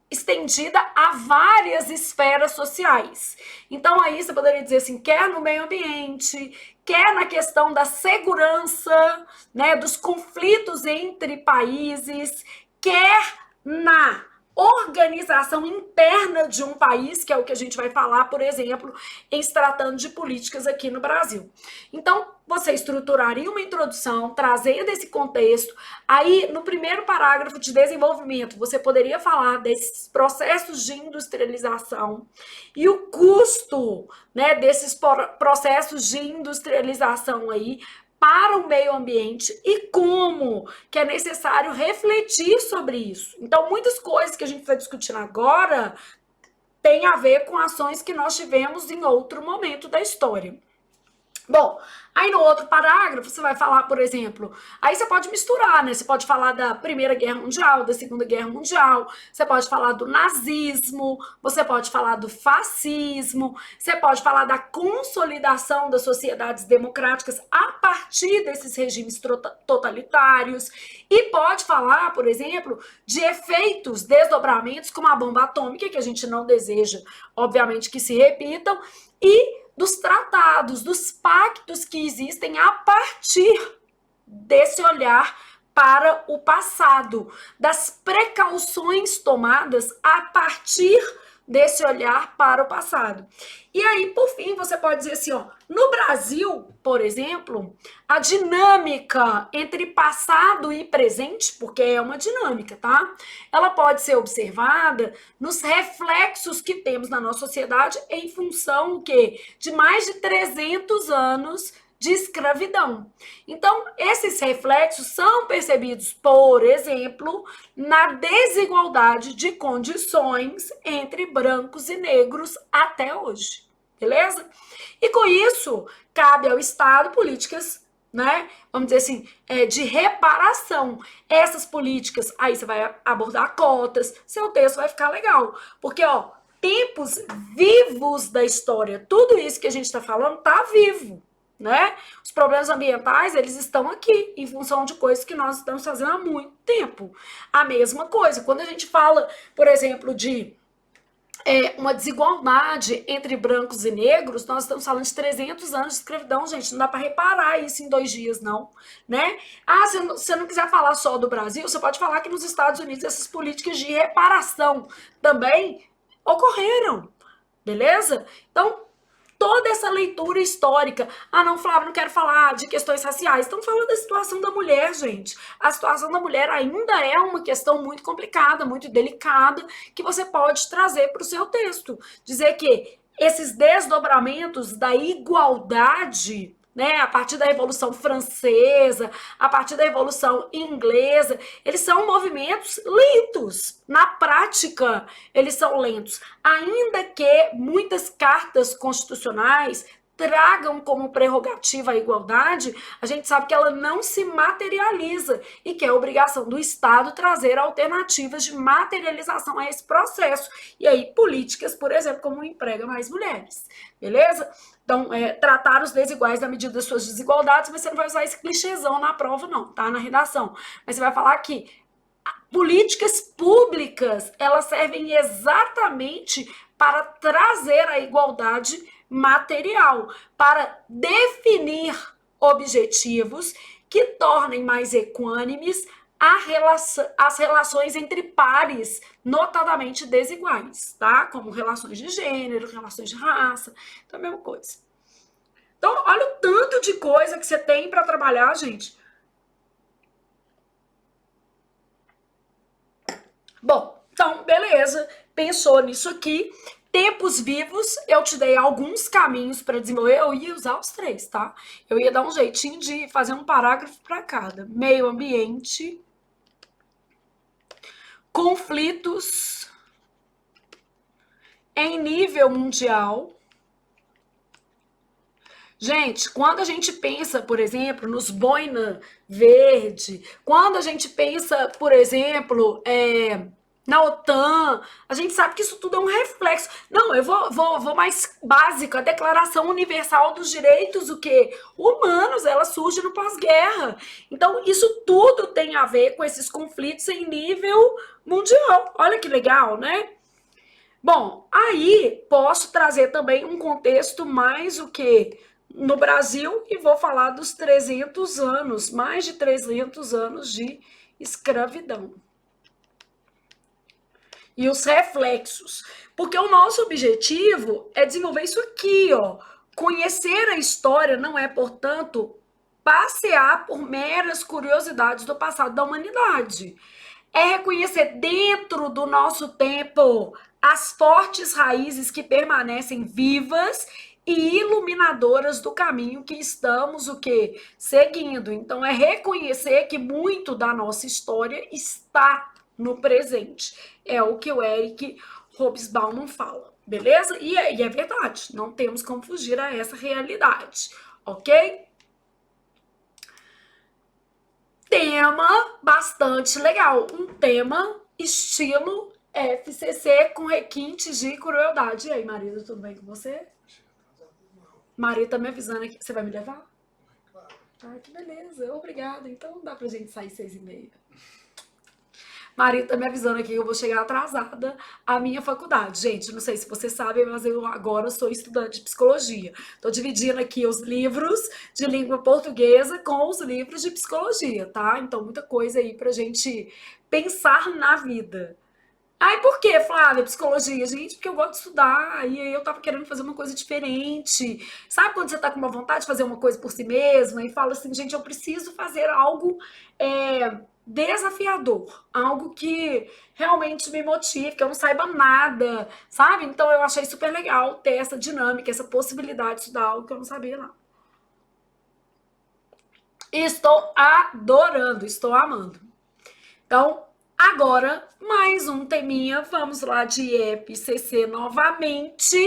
estendida a várias esferas sociais. Então, aí você poderia dizer assim, quer no meio ambiente, quer na questão da segurança, né, dos conflitos entre países, quer na organização interna de um país, que é o que a gente vai falar, por exemplo, em se tratando de políticas aqui no Brasil. Então, você estruturaria uma introdução, trazendo esse contexto. Aí, no primeiro parágrafo de desenvolvimento, você poderia falar desses processos de industrialização e o custo, né, desses processos de industrialização aí para o meio ambiente e como que é necessário refletir sobre isso. Então, muitas coisas que a gente está discutindo agora têm a ver com ações que nós tivemos em outro momento da história. Bom, aí no outro parágrafo você vai falar, por exemplo, aí você pode misturar, né? Você pode falar da Primeira Guerra Mundial, da Segunda Guerra Mundial, você pode falar do nazismo, você pode falar do fascismo, você pode falar da consolidação das sociedades democráticas a partir desses regimes totalitários e pode falar, por exemplo, de efeitos, desdobramentos como a bomba atômica, que a gente não deseja, obviamente, que se repitam, e dos tratados, dos pactos que existem a partir desse olhar para o passado, das precauções tomadas a partir desse olhar para o passado. E aí, por fim, você pode dizer assim, ó, no Brasil, por exemplo, a dinâmica entre passado e presente, porque é uma dinâmica, tá? Ela pode ser observada nos reflexos que temos na nossa sociedade em função de mais de 300 anos de escravidão. Então, esses reflexos são percebidos, por exemplo, na desigualdade de condições entre brancos e negros até hoje, beleza? E com isso, cabe ao Estado políticas, né, vamos dizer assim, de reparação. Essas políticas, aí você vai abordar cotas, seu texto vai ficar legal, porque, ó, tempos vivos da história, tudo isso que a gente está falando tá vivo. Né? Os problemas ambientais, eles estão aqui em função de coisas que nós estamos fazendo há muito tempo. A mesma coisa, quando a gente fala, por exemplo, de uma desigualdade entre brancos e negros, nós estamos falando de 300 anos de escravidão, gente, não dá para reparar isso em 2 dias, não, né? Ah, se você não quiser falar só do Brasil, você pode falar que nos Estados Unidos essas políticas de reparação também ocorreram, beleza? Então, toda essa leitura histórica. Ah, não, Flávio, não quero falar de questões raciais. Estamos falando da situação da mulher, gente. A situação da mulher ainda é uma questão muito complicada, muito delicada, que você pode trazer para o seu texto. Dizer que esses desdobramentos da igualdade, né, a partir da Revolução Francesa, a partir da Revolução Inglesa, eles são movimentos lentos. Na prática, eles são lentos. Ainda que muitas cartas constitucionais tragam como prerrogativa a igualdade, a gente sabe que ela não se materializa e que é obrigação do Estado trazer alternativas de materialização a esse processo. E aí, políticas, por exemplo, como emprega mais mulheres, beleza? Então, tratar os desiguais na medida das suas desigualdades, mas você não vai usar esse clichêzão na prova, não, tá? Na redação. Mas você vai falar que políticas públicas, elas servem exatamente para trazer a igualdade material, para definir objetivos que tornem mais equânimes as relações entre pares notadamente desiguais, tá? Como relações de gênero, relações de raça, então é a mesma coisa. Então, olha o tanto de coisa que você tem para trabalhar, gente. Bom, então, beleza. Pensou nisso aqui. Tempos vivos, eu te dei alguns caminhos para desenvolver. Eu ia usar os 3, tá? Eu ia dar um jeitinho de fazer um parágrafo para cada. Meio ambiente, conflitos em nível mundial. Gente, quando a gente pensa, por exemplo, nos boina verde, quando a gente pensa, por exemplo, na OTAN, a gente sabe que isso tudo é um reflexo. Não, eu vou mais básico. A Declaração Universal dos Direitos, o quê? Humanos, ela surge no pós-guerra. Então, isso tudo tem a ver com esses conflitos em nível mundial. Olha que legal, né? Bom, aí posso trazer também um contexto mais o quê? No Brasil, e vou falar dos 300 anos, mais de 300 anos de escravidão. E os reflexos. Porque o nosso objetivo é desenvolver isso aqui, ó. Conhecer a história não é, portanto, passear por meras curiosidades do passado da humanidade. É reconhecer dentro do nosso tempo as fortes raízes que permanecem vivas e iluminadoras do caminho que estamos o quê? Seguindo. Então é reconhecer que muito da nossa história está no presente. É o que o Eric Hobsbawm fala, beleza? E é verdade, não temos como fugir a essa realidade, ok? Tema bastante legal, um tema estilo FCC com requintes de crueldade. E aí, marido, tudo bem com você? Marido tá me avisando aqui, você vai me levar? Claro. Ah, que beleza, obrigada. Então dá pra gente sair 6h30. Marido tá me avisando aqui que eu vou chegar atrasada à minha faculdade. Gente, não sei se vocês sabem, mas eu agora sou estudante de psicologia. Tô dividindo aqui os livros de língua portuguesa com os livros de psicologia, tá? Então, muita coisa aí pra gente pensar na vida. Ai, por que, Flávia, psicologia? Gente, porque eu gosto de estudar, e aí eu tava querendo fazer uma coisa diferente. Sabe quando você tá com uma vontade de fazer uma coisa por si mesma e fala assim, gente, eu preciso fazer algo desafiador, algo que realmente me motive, que eu não saiba nada, sabe? Então eu achei super legal ter essa dinâmica, essa possibilidade de estudar algo que eu não sabia lá. Estou adorando, estou amando. Então, agora, mais um teminha, vamos lá de EPCC novamente.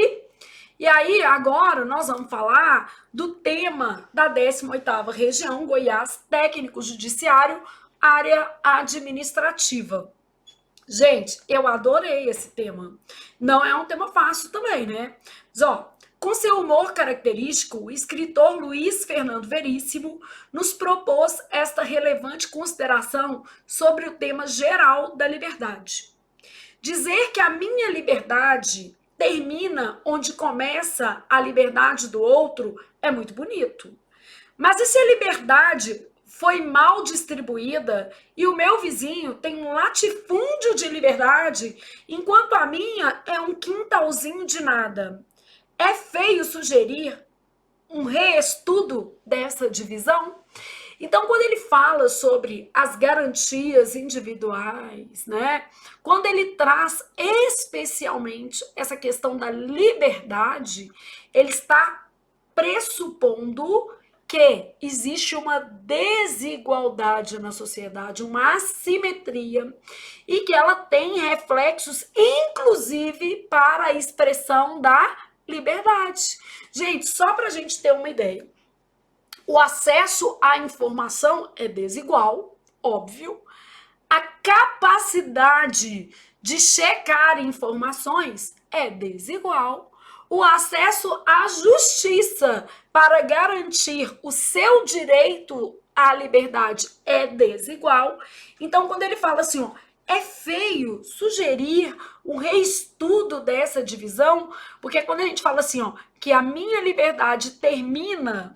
E aí, agora, nós vamos falar do tema da 18ª Região, Goiás, Técnico Judiciário, Área Administrativa. Gente, eu adorei esse tema. Não é um tema fácil também, né? Mas, ó, com seu humor característico, o escritor Luiz Fernando Veríssimo nos propôs esta relevante consideração sobre o tema geral da liberdade. Dizer que a minha liberdade termina onde começa a liberdade do outro é muito bonito. Mas e se a liberdade foi mal distribuída e o meu vizinho tem um latifúndio de liberdade, enquanto a minha é um quintalzinho de nada? É feio sugerir um reestudo dessa divisão? Então, quando ele fala sobre as garantias individuais, né? Quando ele traz especialmente essa questão da liberdade, ele está pressupondo que existe uma desigualdade na sociedade, uma assimetria, e que ela tem reflexos, inclusive, para a expressão da liberdade. Gente, só para a gente ter uma ideia. O acesso à informação é desigual, óbvio. A capacidade de checar informações é desigual. O acesso à justiça para garantir o seu direito à liberdade é desigual. Então, quando ele fala assim, ó, é feio sugerir um reestudo dessa divisão, porque quando a gente fala assim, ó, que a minha liberdade termina,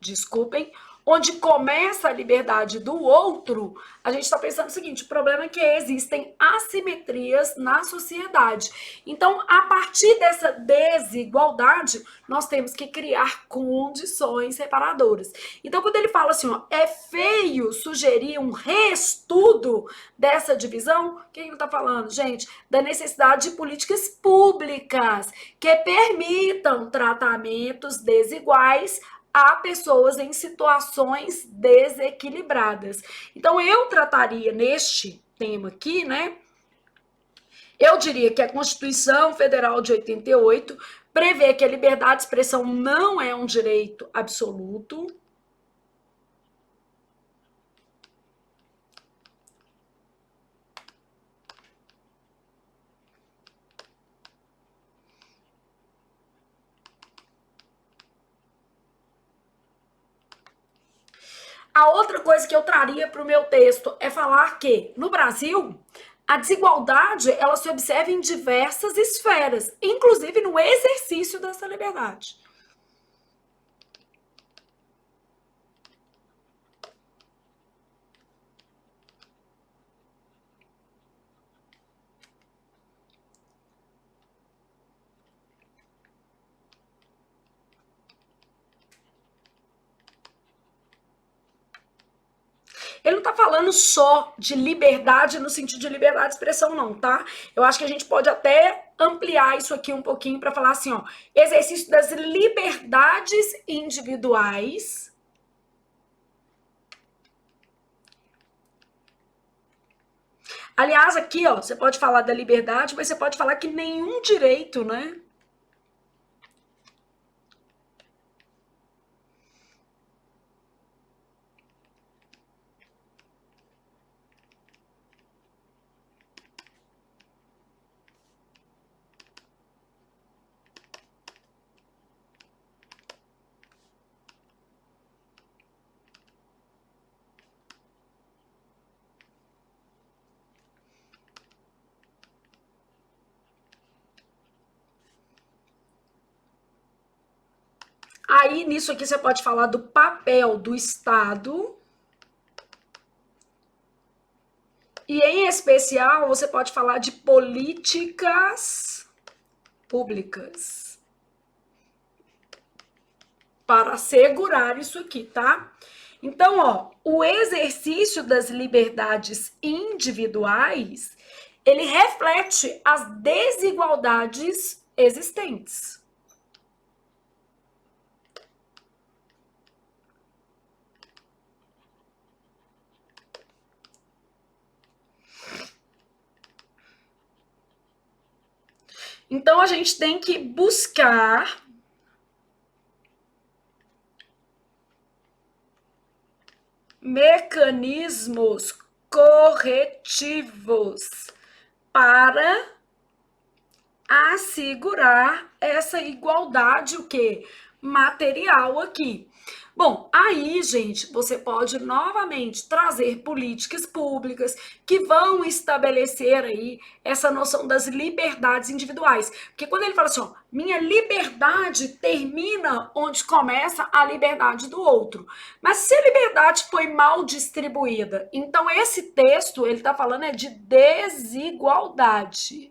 desculpem, onde começa a liberdade do outro, a gente está pensando o seguinte: o problema é que existem assimetrias na sociedade. Então, a partir dessa desigualdade, nós temos que criar condições separadoras. Então, quando ele fala assim, ó, é feio sugerir um reestudo dessa divisão, o que ele está falando, gente? Da necessidade de políticas públicas que permitam tratamentos desiguais a pessoas em situações desequilibradas. Então, eu trataria neste tema aqui, né? Eu diria que a Constituição Federal de 88 prevê que a liberdade de expressão não é um direito absoluto. A outra coisa que eu traria para o meu texto é falar que, no Brasil, a desigualdade ela se observa em diversas esferas, inclusive no exercício dessa liberdade. Ele não tá falando só de liberdade no sentido de liberdade de expressão, não, tá? Eu acho que a gente pode até ampliar isso aqui um pouquinho para falar assim, ó, exercício das liberdades individuais. Aliás, aqui, ó, você pode falar da liberdade, mas você pode falar que nenhum direito, né? Aí, nisso aqui, você pode falar do papel do Estado. E, em especial, você pode falar de políticas públicas para assegurar isso aqui, tá? Então, ó, o exercício das liberdades individuais, ele reflete as desigualdades existentes. Então, a gente tem que buscar mecanismos corretivos para assegurar essa igualdade, o quê? Material aqui. Bom, aí, gente, você pode novamente trazer políticas públicas que vão estabelecer aí essa noção das liberdades individuais. Porque quando ele fala assim, ó, minha liberdade termina onde começa a liberdade do outro. Mas se a liberdade foi mal distribuída, então esse texto, ele tá falando é de desigualdade.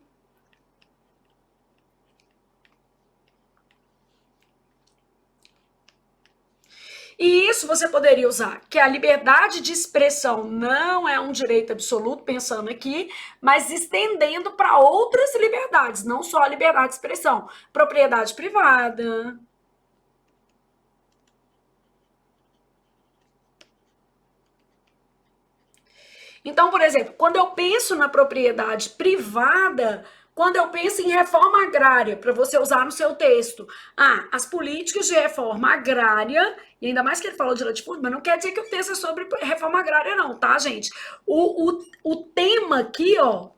E isso você poderia usar, que a liberdade de expressão não é um direito absoluto, pensando aqui, mas estendendo para outras liberdades, não só a liberdade de expressão. Propriedade privada. Então, por exemplo, quando eu penso na propriedade privada, quando eu penso em reforma agrária, para você usar no seu texto, as políticas de reforma agrária, e ainda mais que ele falou de latifúndio, mas não quer dizer que o texto é sobre reforma agrária, não, tá, gente? O tema aqui, ó,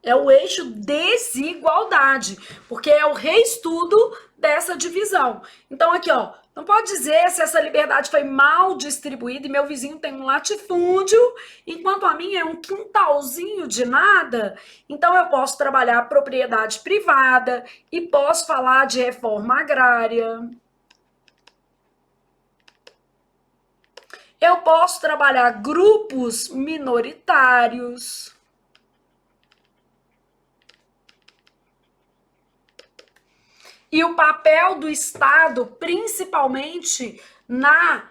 é o eixo desigualdade, porque é o reestudo dessa divisão. Então, aqui, ó, Não pode dizer se essa liberdade foi mal distribuída e meu vizinho tem um latifúndio, enquanto a minha é um quintalzinho de nada. Então, eu posso trabalhar a propriedade privada e posso falar de reforma agrária. Eu posso trabalhar grupos minoritários. E o papel do Estado, principalmente na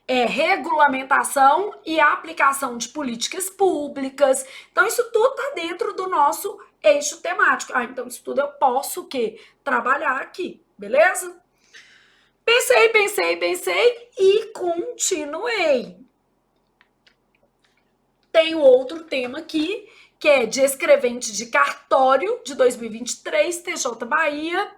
regulamentação e aplicação de políticas públicas. Então, isso tudo está dentro do nosso eixo temático. Ah, então isso tudo eu posso o quê? Trabalhar aqui, beleza? Pensei e continuei. Tem outro tema aqui, que é de escrevente de cartório de 2023, TJ Bahia.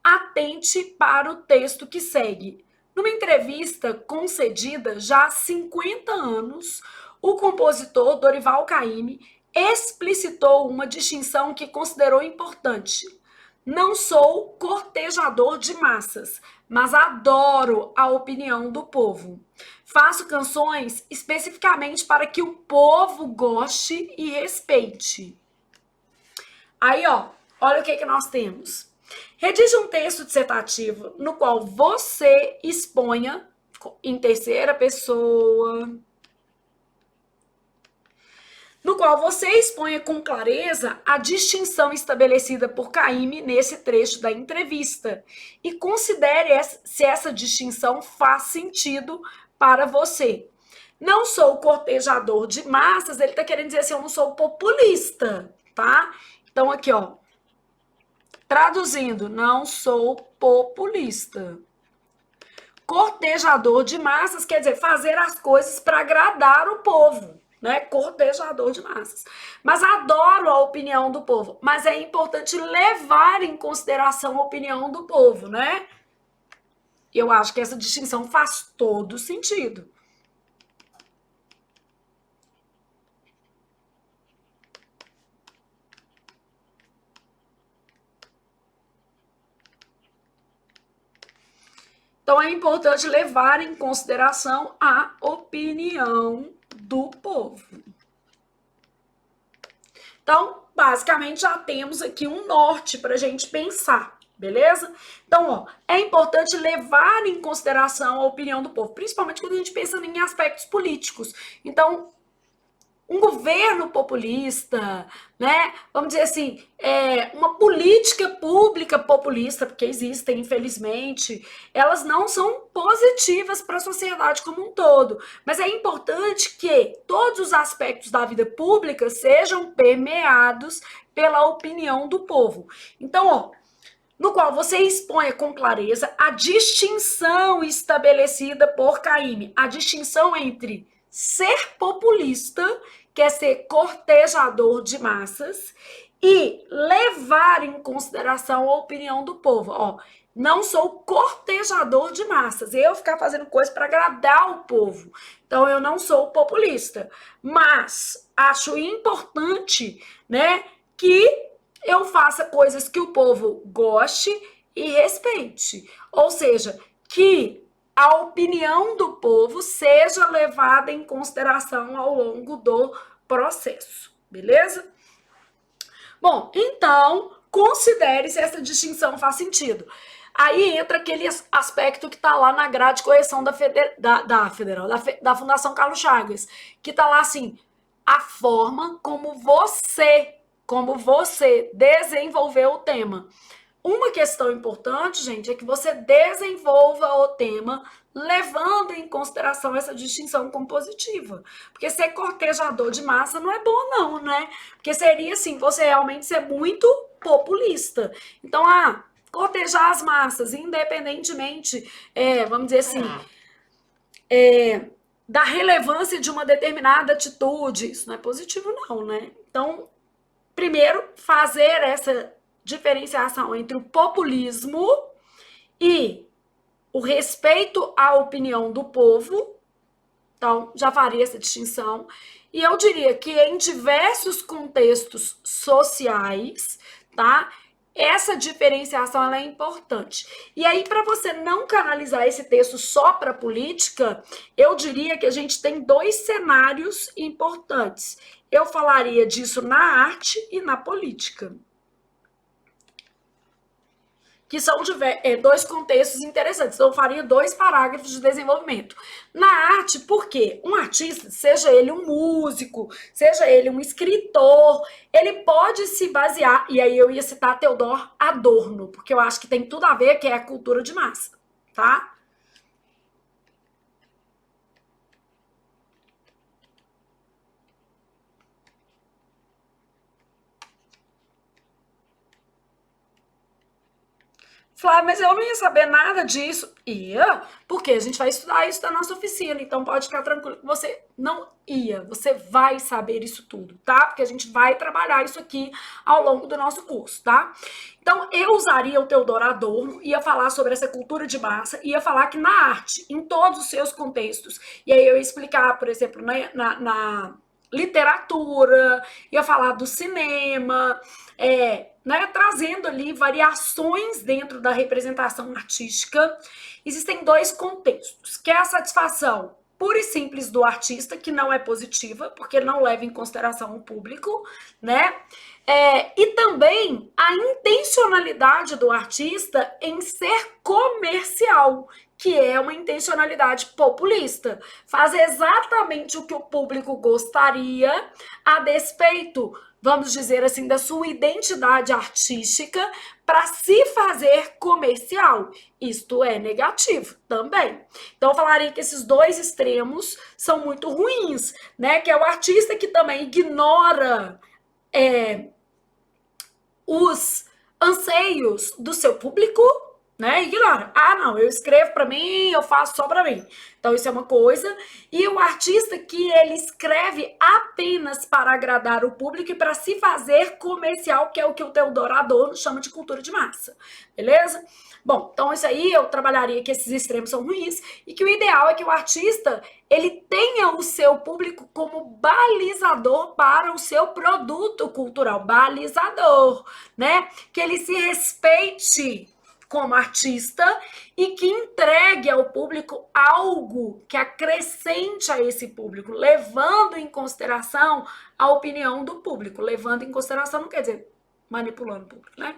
Atente para o texto que segue. Numa entrevista concedida já há 50 anos, o compositor Dorival Caymmi explicitou uma distinção que considerou importante. Não sou cortejador de massas, mas adoro a opinião do povo. Faço canções especificamente para que o povo goste e respeite. Aí, ó, olha o que nós temos. Redige um texto dissertativo no qual você exponha em terceira pessoa, no qual você exponha com clareza a distinção estabelecida por Caymmi nesse trecho da entrevista e considere se essa distinção faz sentido para você. Não sou cortejador de massas, ele está querendo dizer assim, eu não sou populista, tá? Então aqui, ó, traduzindo, não sou populista. Cortejador de massas quer dizer fazer as coisas para agradar o povo, né? Cortejador de massas. Mas adoro a opinião do povo. Mas é importante levar em consideração a opinião do povo, né? Eu acho que essa distinção faz todo sentido. Então, é importante levar em consideração a opinião do povo. Então, basicamente, já temos aqui um norte para a gente pensar, beleza? Então, ó, é importante levar em consideração a opinião do povo, principalmente quando a gente pensa em aspectos políticos. Então, um governo populista, né? Vamos dizer assim, uma política pública populista, porque existem, infelizmente, elas não são positivas para a sociedade como um todo. Mas é importante que todos os aspectos da vida pública sejam permeados pela opinião do povo. Então, ó, no qual você exponha com clareza a distinção estabelecida por Caymmi, a distinção entre ser populista, que é ser cortejador de massas, e levar em consideração a opinião do povo. Ó, não sou cortejador de massas, eu ficar fazendo coisa para agradar o povo. Então eu não sou populista, mas acho importante, né, que eu faça coisas que o povo goste e respeite. Ou seja, que a opinião do povo seja levada em consideração ao longo do processo, beleza? Bom, então, considere se essa distinção faz sentido. Aí entra aquele aspecto que está lá na grade de correção da Fundação Carlos Chagas, que está lá assim, a forma como você desenvolveu o tema. Uma questão importante, gente, é que você desenvolva o tema levando em consideração essa distinção compositiva. Porque ser cortejador de massa não é bom, não, né? Porque seria, assim, você realmente ser muito populista. Então, cortejar as massas, independentemente, vamos dizer assim, da relevância de uma determinada atitude, isso não é positivo, não, né? Então, primeiro, fazer essa diferenciação entre o populismo e o respeito à opinião do povo. Então, já faria essa distinção. E eu diria que em diversos contextos sociais, tá? Essa diferenciação ela é importante. E aí, para você não canalizar esse texto só para política, eu diria que a gente tem dois cenários importantes. Eu falaria disso na arte e na política, que são dois contextos interessantes. Então, eu faria dois parágrafos de desenvolvimento. Na arte, por quê? Um artista, seja ele um músico, seja ele um escritor, ele pode se basear, e aí eu ia citar Theodor Adorno, porque eu acho que tem tudo a ver, que é a cultura de massa, tá? Flávia, mas eu não ia saber nada disso. Ia, porque a gente vai estudar isso na nossa oficina, então pode ficar tranquilo que você não ia. Você vai saber isso tudo, tá? Porque a gente vai trabalhar isso aqui ao longo do nosso curso, tá? Então, eu usaria o Theodor Adorno, ia falar sobre essa cultura de massa, ia falar que na arte, em todos os seus contextos, e aí eu ia explicar, por exemplo, na literatura, ia falar do cinema, né, trazendo ali variações dentro da representação artística. Existem dois contextos, que é a satisfação pura e simples do artista, que não é positiva, porque não leva em consideração o público, né? E também a intencionalidade do artista em ser comercial, que é uma intencionalidade populista. Faz exatamente o que o público gostaria, a despeito, vamos dizer assim, da sua identidade artística, para se fazer comercial. Isto é negativo também. Então, eu falaria que esses dois extremos são muito ruins, né? Que é o artista que também ignora os anseios do seu público, né? Ignora. Ah, não, eu escrevo para mim, eu faço só para mim. Então isso é uma coisa. E o artista que ele escreve apenas para agradar o público e para se fazer comercial, que é o que o Theodor Adorno chama de cultura de massa. Beleza? Bom, então isso aí eu trabalharia que esses extremos são ruins e que o ideal é que o artista ele tenha o seu público como balizador para o seu produto cultural, balizador, né? Que ele se respeite como artista e que entregue ao público algo que acrescente a esse público, levando em consideração a opinião do público. Levando em consideração não quer dizer manipulando o público, né?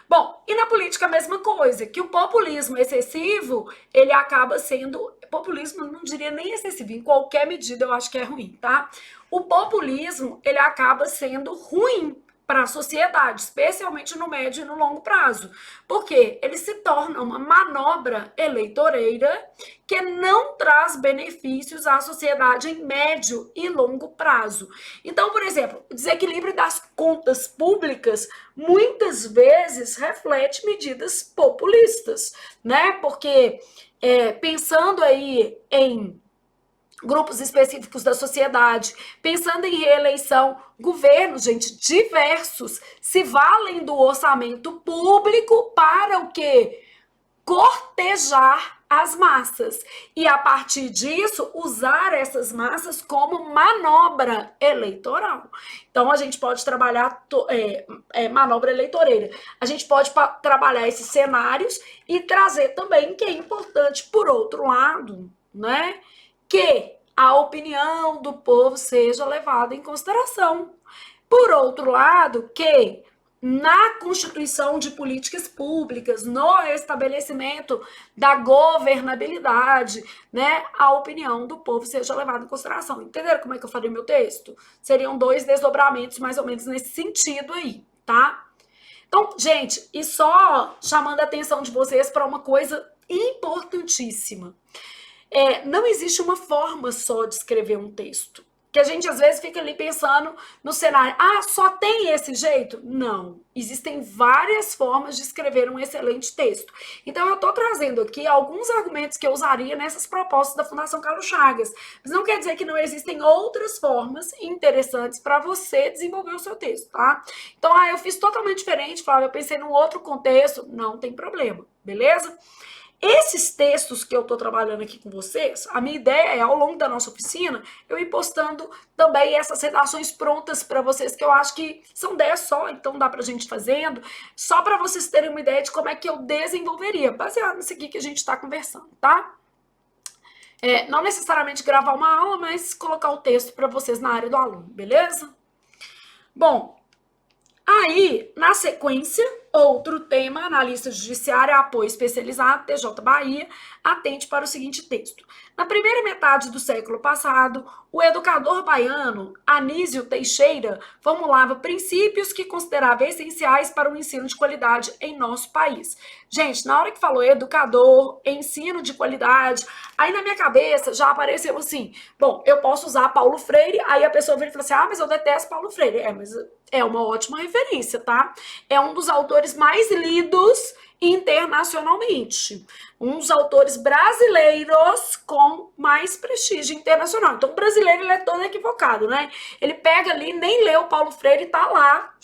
Bom, e na política a mesma coisa, que o populismo excessivo, ele acaba sendo, populismo não diria nem excessivo, em qualquer medida eu acho que é ruim, tá? O populismo, ele acaba sendo ruim para a sociedade, especialmente no médio e no longo prazo, porque ele se torna uma manobra eleitoreira que não traz benefícios à sociedade em médio e longo prazo. Então, por exemplo, o desequilíbrio das contas públicas muitas vezes reflete medidas populistas, né? Porque pensando aí em grupos específicos da sociedade, pensando em reeleição, governos, gente, diversos, se valem do orçamento público para o quê? Cortejar as massas. E a partir disso, usar essas massas como manobra eleitoral. Então, a gente pode trabalhar manobra eleitoreira. A gente pode trabalhar esses cenários e trazer também, que é importante, por outro lado, né? Que a opinião do povo seja levada em consideração. Por outro lado, que na constituição de políticas públicas, no estabelecimento da governabilidade, né, a opinião do povo seja levada em consideração. Entenderam como é que eu falei meu texto? Seriam dois desdobramentos mais ou menos nesse sentido aí, tá? Então, gente, e só chamando a atenção de vocês para uma coisa importantíssima. Não existe uma forma só de escrever um texto. Que a gente às vezes fica ali pensando no cenário, só tem esse jeito? Não, existem várias formas de escrever um excelente texto. Então eu estou trazendo aqui alguns argumentos que eu usaria nessas propostas da Fundação Carlos Chagas, mas não quer dizer que não existem outras formas interessantes para você desenvolver o seu texto, tá? Então, eu fiz totalmente diferente, Flávia, eu pensei num outro contexto, não tem problema, beleza? esses textos que eu estou trabalhando aqui com vocês, a minha ideia é, ao longo da nossa oficina, eu ir postando também essas redações prontas para vocês, que eu acho que são 10 só, então dá para a gente ir fazendo, só para vocês terem uma ideia de como é que eu desenvolveria, baseado nisso aqui que a gente está conversando, tá? Não necessariamente gravar uma aula, mas colocar o texto para vocês na área do aluno, beleza? Bom, aí, na sequência, outro tema, analista judiciário, apoio especializado, TJ Bahia, atente para o seguinte texto. Na primeira metade do século passado, o educador baiano, Anísio Teixeira, formulava princípios que considerava essenciais para o ensino de qualidade em nosso país. Gente, na hora que falou educador, ensino de qualidade, aí na minha cabeça já apareceu assim, bom, eu posso usar Paulo Freire, aí a pessoa vem e fala assim, mas eu detesto Paulo Freire. Mas é uma ótima referência, tá? É um dos autores mais lidos internacionalmente. Um dos autores brasileiros com mais prestígio internacional. Então, o brasileiro, ele é todo equivocado, né? Ele pega ali, nem lê o Paulo Freire e tá lá,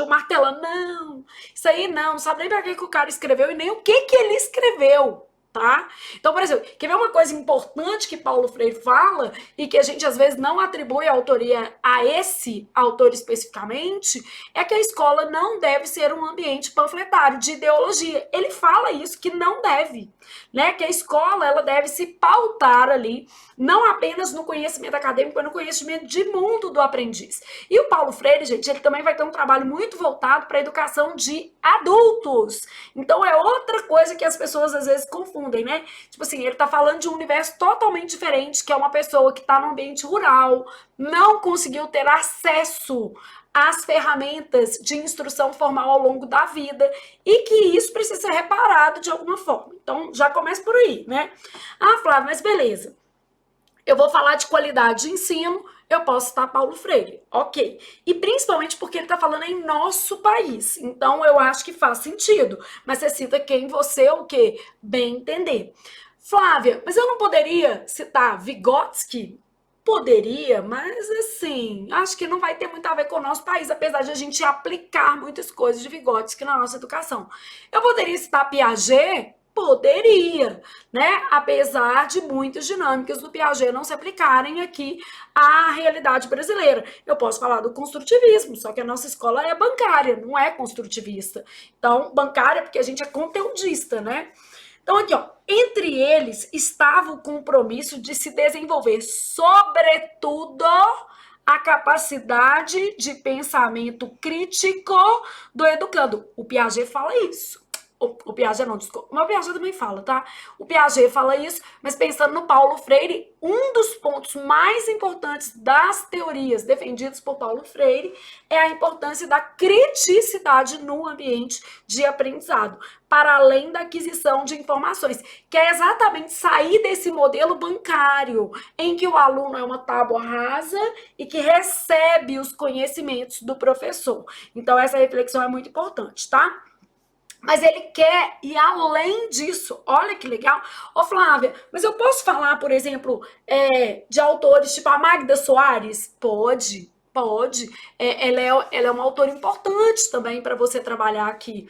martelando. Não, isso aí não sabe nem pra que o cara escreveu e nem o que ele escreveu. Tá? Então, por exemplo, quer ver uma coisa importante que Paulo Freire fala e que a gente às vezes não atribui a autoria a esse autor especificamente, é que a escola não deve ser um ambiente panfletário de ideologia. Ele fala isso, que não deve, né? Que a escola ela deve se pautar ali, não apenas no conhecimento acadêmico, mas no conhecimento de mundo do aprendiz. E o Paulo Freire, gente, ele também vai ter um trabalho muito voltado para a educação de adultos. Então, é outra coisa que as pessoas às vezes confundem, né? Tipo assim, ele tá falando de um universo totalmente diferente, que é uma pessoa que tá no ambiente rural, não conseguiu ter acesso às ferramentas de instrução formal ao longo da vida e que isso precisa ser reparado de alguma forma. Então, já começa por aí, né? Flávia, mas beleza. Eu vou falar de qualidade de ensino, eu posso citar Paulo Freire, ok. E principalmente porque ele está falando em nosso país. Então, eu acho que faz sentido. Mas você cita quem você, o quê? Bem entender. Flávia, mas eu não poderia citar Vygotsky? Poderia, mas assim, acho que não vai ter muito a ver com o nosso país, apesar de a gente aplicar muitas coisas de Vygotsky na nossa educação. Eu poderia citar Piaget? Poderia, né? Apesar de muitas dinâmicas do Piaget não se aplicarem aqui à realidade brasileira. Eu posso falar do construtivismo, só que a nossa escola é bancária, não é construtivista. Então, bancária porque a gente é conteudista, né? Então, aqui, ó, entre eles estava o compromisso de se desenvolver, sobretudo, a capacidade de pensamento crítico do educando. O Piaget fala isso. O Piaget não, desculpa. Mas o Piaget também fala, tá? O Piaget fala isso, mas pensando no Paulo Freire, um dos pontos mais importantes das teorias defendidas por Paulo Freire é a importância da criticidade no ambiente de aprendizado, para além da aquisição de informações, que é exatamente sair desse modelo bancário, em que o aluno é uma tábua rasa e que recebe os conhecimentos do professor. Então, essa reflexão é muito importante, tá? Mas ele quer ir além disso. Olha que legal. Ô, Flávia, mas eu posso falar, por exemplo, de autores tipo a Magda Soares? Pode, pode. Ela é uma autora importante também para você trabalhar aqui.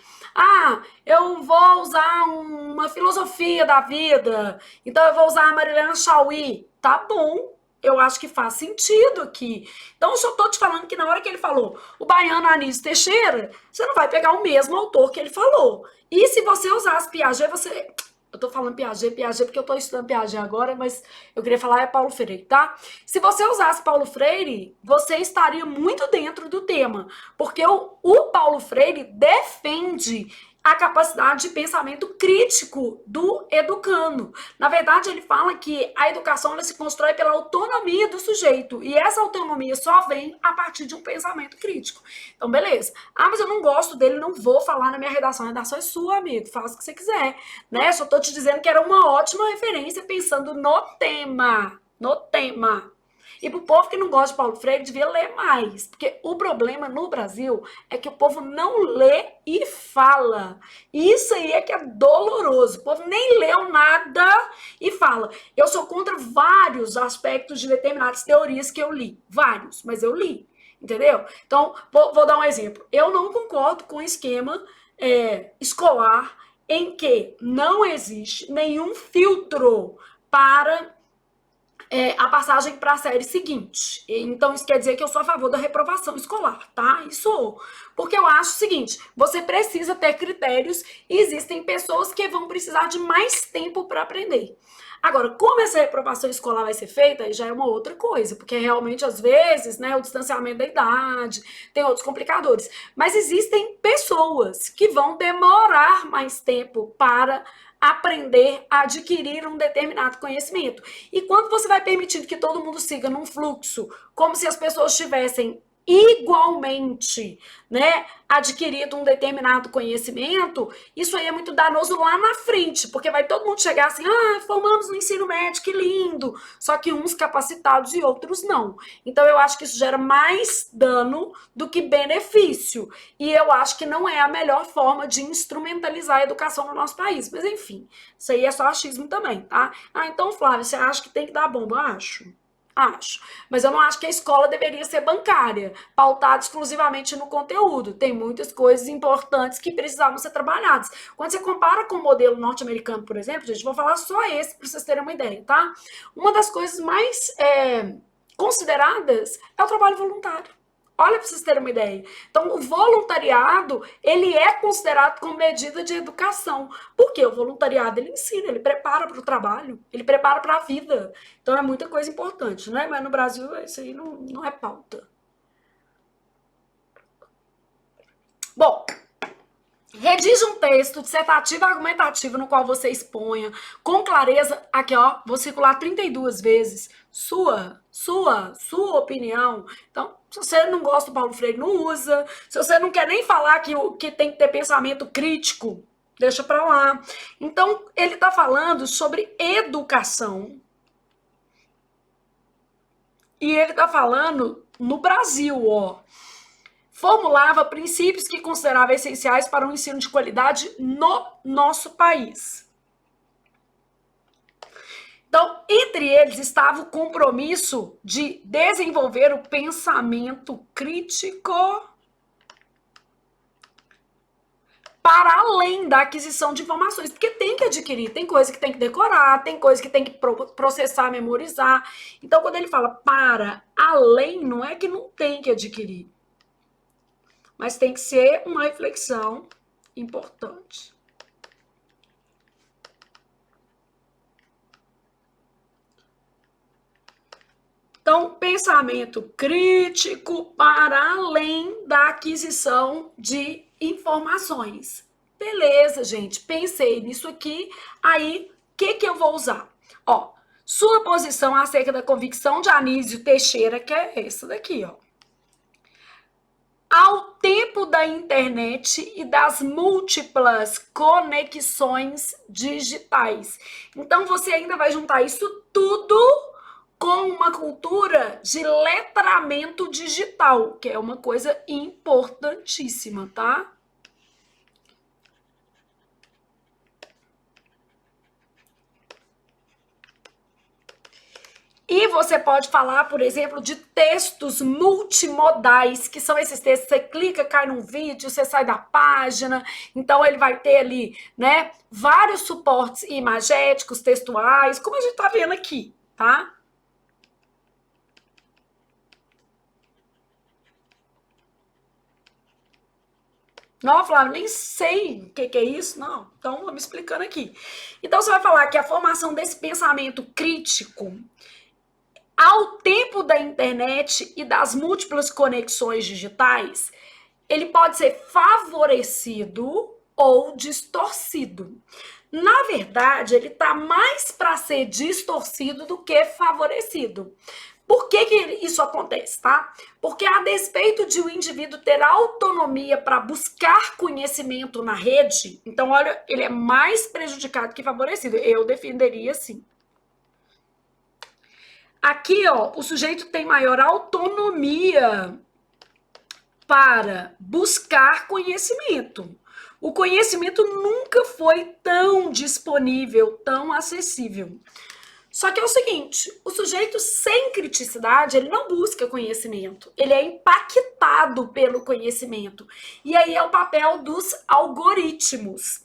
Eu vou usar uma filosofia da vida, então eu vou usar a Marilena Chauí. Tá bom. Eu acho que faz sentido aqui. Então, eu só tô te falando que na hora que ele falou o baiano Anísio Teixeira, você não vai pegar o mesmo autor que ele falou. E se você usasse Piaget, você... Eu tô falando Piaget porque eu tô estudando Piaget agora, mas eu queria falar Paulo Freire, tá? Se você usasse Paulo Freire, você estaria muito dentro do tema. Porque o Paulo Freire defende a capacidade de pensamento crítico do educando. Na verdade, ele fala que a educação ela se constrói pela autonomia do sujeito, e essa autonomia só vem a partir de um pensamento crítico. Então, beleza. Mas eu não gosto dele, não vou falar na minha redação. A redação é sua, amigo, faça o que você quiser, né? Só tô te dizendo que era uma ótima referência pensando no tema. No tema. E pro povo que não gosta de Paulo Freire, devia ler mais. Porque o problema no Brasil é que o povo não lê e fala. E isso aí é que é doloroso. O povo nem leu nada e fala. Eu sou contra vários aspectos de determinadas teorias que eu li. Vários, mas eu li. Entendeu? Então, vou dar um exemplo. Eu não concordo com o esquema escolar em que não existe nenhum filtro para a passagem para a série seguinte. Então, isso quer dizer que eu sou a favor da reprovação escolar, tá? Isso, porque eu acho o seguinte, você precisa ter critérios e existem pessoas que vão precisar de mais tempo para aprender. Agora, como essa reprovação escolar vai ser feita, aí já é uma outra coisa, porque realmente, às vezes, né, o distanciamento da idade, tem outros complicadores. Mas existem pessoas que vão demorar mais tempo para aprender a adquirir um determinado conhecimento. E quando você vai permitindo que todo mundo siga num fluxo, como se as pessoas tivessem igualmente, né, adquirido um determinado conhecimento, isso aí é muito danoso lá na frente, porque vai todo mundo chegar assim, formamos no ensino médio, que lindo, só que uns capacitados e outros não. Então eu acho que isso gera mais dano do que benefício, e eu acho que não é a melhor forma de instrumentalizar a educação no nosso país, mas enfim, isso aí é só achismo também, tá? Então, Flávia, você acha que tem que dar bomba? Acho. Mas eu não acho que a escola deveria ser bancária, pautada exclusivamente no conteúdo. Tem muitas coisas importantes que precisavam ser trabalhadas. Quando você compara com o modelo norte-americano, por exemplo, gente, vou falar só esse para vocês terem uma ideia, tá? Uma das coisas mais consideradas é o trabalho voluntário. Olha para vocês terem uma ideia. Então, o voluntariado, ele é considerado como medida de educação. Porque o voluntariado, ele ensina, ele prepara para o trabalho, ele prepara para a vida. Então, é muita coisa importante, né? Mas no Brasil, isso aí não é pauta. Bom, redige um texto dissertativo e argumentativo no qual você exponha com clareza, aqui ó, vou circular 32 vezes, sua opinião. Então, se você não gosta do Paulo Freire, não usa. Se você não quer nem falar que tem que ter pensamento crítico, deixa pra lá. Então, ele tá falando sobre educação. E ele tá falando no Brasil, ó. Formulava princípios que considerava essenciais para um ensino de qualidade no nosso país. Então, entre eles estava o compromisso de desenvolver o pensamento crítico para além da aquisição de informações, porque tem que adquirir, tem coisa que tem que decorar, tem coisa que tem que processar, memorizar. Então, quando ele fala para além, não é que não tem que adquirir, mas tem que ser uma reflexão importante. Então, pensamento crítico para além da aquisição de informações. Beleza, gente, pensei nisso aqui, aí o que eu vou usar? Ó, sua posição acerca da convicção de Anísio Teixeira, que é essa daqui, ó. Ao tempo da internet e das múltiplas conexões digitais. Então, você ainda vai juntar isso tudo com uma cultura de letramento digital, que é uma coisa importantíssima, tá? E você pode falar, por exemplo, de textos multimodais, que são esses textos, você clica, cai num vídeo, você sai da página, então ele vai ter ali, né, vários suportes imagéticos, textuais, como a gente tá vendo aqui, tá? Não, Flávio, nem sei o que é isso, não. Então, vou me explicando aqui. Então, você vai falar que a formação desse pensamento crítico ao tempo da internet e das múltiplas conexões digitais, ele pode ser favorecido ou distorcido. Na verdade, ele está mais para ser distorcido do que favorecido. Por que isso acontece, tá? Porque a despeito de o indivíduo ter autonomia para buscar conhecimento na rede, então, olha, ele é mais prejudicado que favorecido. Eu defenderia assim. Aqui, ó, o sujeito tem maior autonomia para buscar conhecimento. O conhecimento nunca foi tão disponível, tão acessível. Só que é o seguinte, o sujeito sem criticidade, ele não busca conhecimento, ele é impactado pelo conhecimento. E aí é o papel dos algoritmos.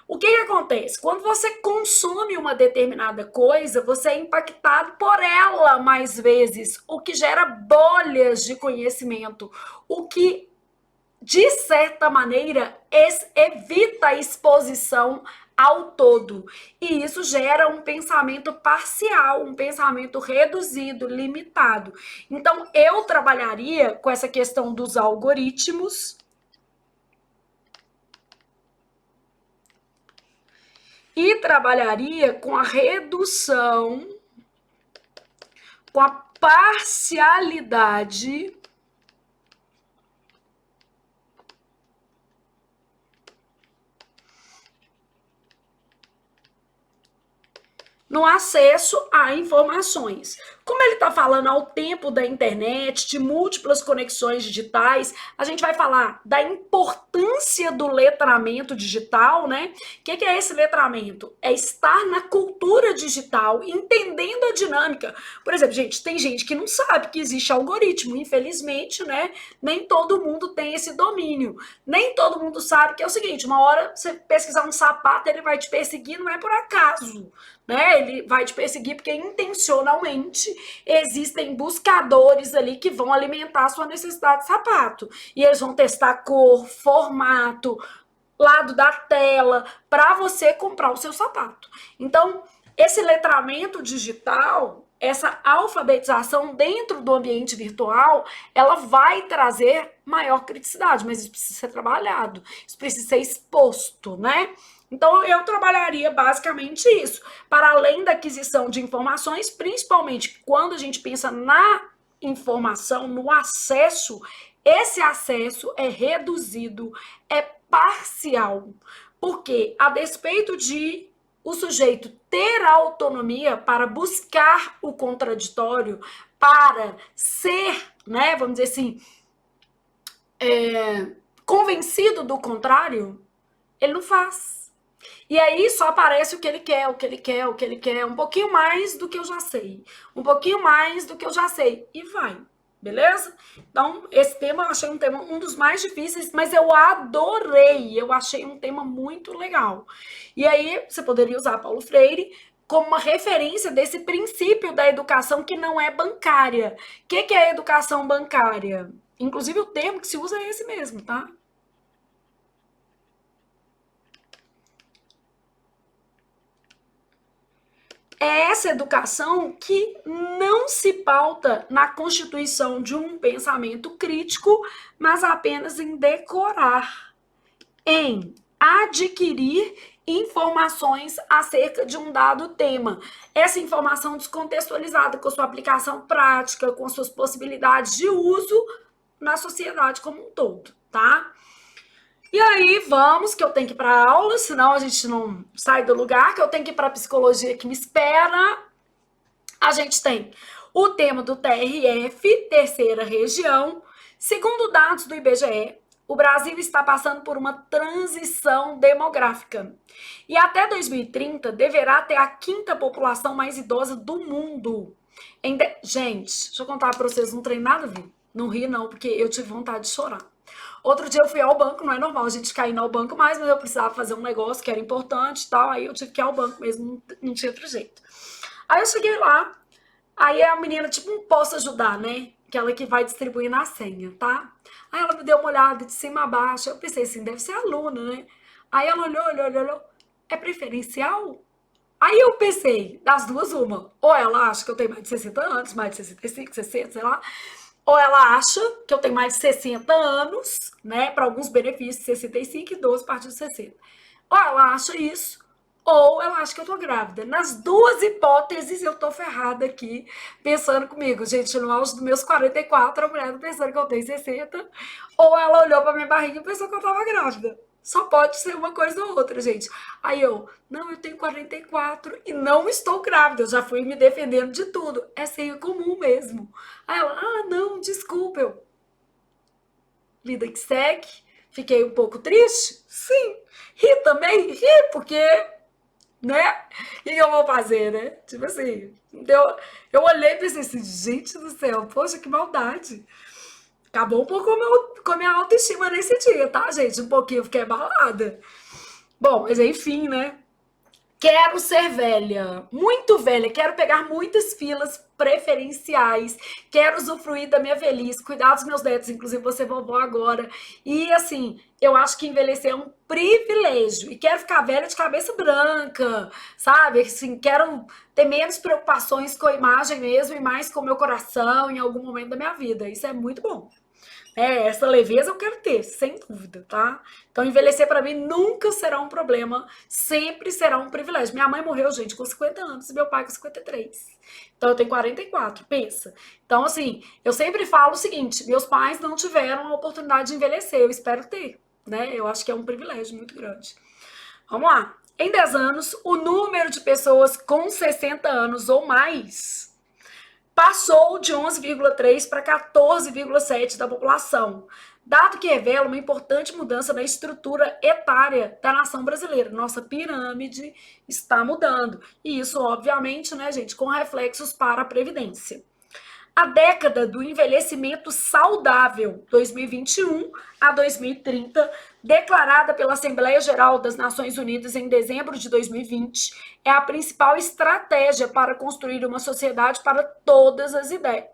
O que que acontece? Quando você consome uma determinada coisa, você é impactado por ela mais vezes, o que gera bolhas de conhecimento, o que, de certa maneira, evita a exposição ao todo. E isso gera um pensamento parcial, um pensamento reduzido, limitado. Então, eu trabalharia com essa questão dos algoritmos e trabalharia com a redução, com a parcialidade no acesso a informações. Como ele está falando ao tempo da internet, de múltiplas conexões digitais, a gente vai falar da importância do letramento digital, né? O que é esse letramento? É estar na cultura digital, entendendo a dinâmica. Por exemplo, gente, tem gente que não sabe que existe algoritmo, infelizmente, né? Nem todo mundo tem esse domínio. Nem todo mundo sabe que é o seguinte, uma hora você pesquisar um sapato, ele vai te perseguir, não é por acaso, né? Ele vai te perseguir porque intencionalmente existem buscadores ali que vão alimentar a sua necessidade de sapato. E eles vão testar cor, formato, lado da tela, para você comprar o seu sapato. Então, esse letramento digital, essa alfabetização dentro do ambiente virtual, ela vai trazer maior criticidade, mas isso precisa ser trabalhado, isso precisa ser exposto, né? Então, eu trabalharia basicamente isso, para além da aquisição de informações, principalmente quando a gente pensa na informação, no acesso, esse acesso é reduzido, é parcial, porque a despeito de o sujeito ter autonomia para buscar o contraditório, para ser, né, vamos dizer assim, convencido do contrário, ele não faz. E aí só aparece o que ele quer, o que ele quer, o que ele quer, um pouquinho mais do que eu já sei, um pouquinho mais do que eu já sei, e vai, beleza? Então, esse tema eu achei um dos mais difíceis, mas eu adorei, eu achei um tema muito legal. E aí, você poderia usar Paulo Freire como uma referência desse princípio da educação que não é bancária. O que é a educação bancária? Inclusive, o termo que se usa é esse mesmo, tá? É essa educação que não se pauta na constituição de um pensamento crítico, mas apenas em decorar, em adquirir informações acerca de um dado tema. Essa informação descontextualizada com sua aplicação prática, com suas possibilidades de uso na sociedade como um todo, tá? E aí, vamos, que eu tenho que ir para aula, senão a gente não sai do lugar, que eu tenho que ir para a psicologia que me espera. A gente tem o tema do TRF, terceira região. Segundo dados do IBGE, o Brasil está passando por uma transição demográfica. E até 2030 deverá ter a quinta população mais idosa do mundo. Gente, deixa eu contar para vocês, não tem nada a ver. Não ri não, porque eu tive vontade de chorar. Outro dia eu fui ao banco, não é normal a gente cair ao banco mais, mas eu precisava fazer um negócio que era importante e tal, aí eu tive que ir ao banco mesmo, não tinha outro jeito. Aí eu cheguei lá, aí a menina, tipo, não posso ajudar, né? Aquela que vai distribuindo a senha, tá? Aí ela me deu uma olhada de cima a baixo, eu pensei assim, deve ser aluna, né? Aí ela olhou, é preferencial? Aí eu pensei, das duas, uma, ou ela acha que eu tenho mais de 60 anos, mais de 65, 60, sei lá, ou ela acha que eu tenho mais de 60 anos, né, para alguns benefícios, 65 e 12 a partir de 60. Ou ela acha isso, ou ela acha que eu tô grávida. Nas duas hipóteses, eu tô ferrada aqui, pensando comigo. Gente, no auge dos meus 44, a mulher tá pensando que eu tenho 60, ou ela olhou pra minha barriga e pensou que eu tava grávida. Só pode ser uma coisa ou outra, gente. Aí eu, não, eu tenho 44 e não estou grávida. Eu já fui me defendendo de tudo. É senha comum mesmo. Aí ela, não, desculpa. Eu, vida que segue. Fiquei um pouco triste? Sim. Ri também? Ri, porque, né? O que eu vou fazer, né? Tipo assim, eu olhei e pensei assim, gente do céu, poxa, que maldade. Acabou um pouco com a minha autoestima nesse dia, tá, gente? Um pouquinho, eu fiquei abalada. Bom, mas enfim, né? Quero ser velha, muito velha, quero pegar muitas filas preferenciais, quero usufruir da minha velhice, cuidar dos meus netos, inclusive você vovó agora. E assim, eu acho que envelhecer é um privilégio. E quero ficar velha de cabeça branca, sabe? Assim, quero ter menos preocupações com a imagem mesmo e mais com o meu coração em algum momento da minha vida. Isso é muito bom. É, essa leveza eu quero ter, sem dúvida, tá? Então, envelhecer para mim nunca será um problema, sempre será um privilégio. Minha mãe morreu, gente, com 50 anos, e meu pai com 53. Então, eu tenho 44, pensa. Então, assim, eu sempre falo o seguinte: meus pais não tiveram a oportunidade de envelhecer, eu espero ter, né? Eu acho que é um privilégio muito grande. Vamos lá. Em 10 anos, o número de pessoas com 60 anos ou mais passou de 11,3 para 14,7 da população, dado que revela uma importante mudança na estrutura etária da nação brasileira. Nossa pirâmide está mudando. E isso, obviamente, né, gente, com reflexos para a Previdência. A década do envelhecimento saudável, 2021 a 2030, declarada pela Assembleia Geral das Nações Unidas em dezembro de 2020, é a principal estratégia para construir uma sociedade para todas as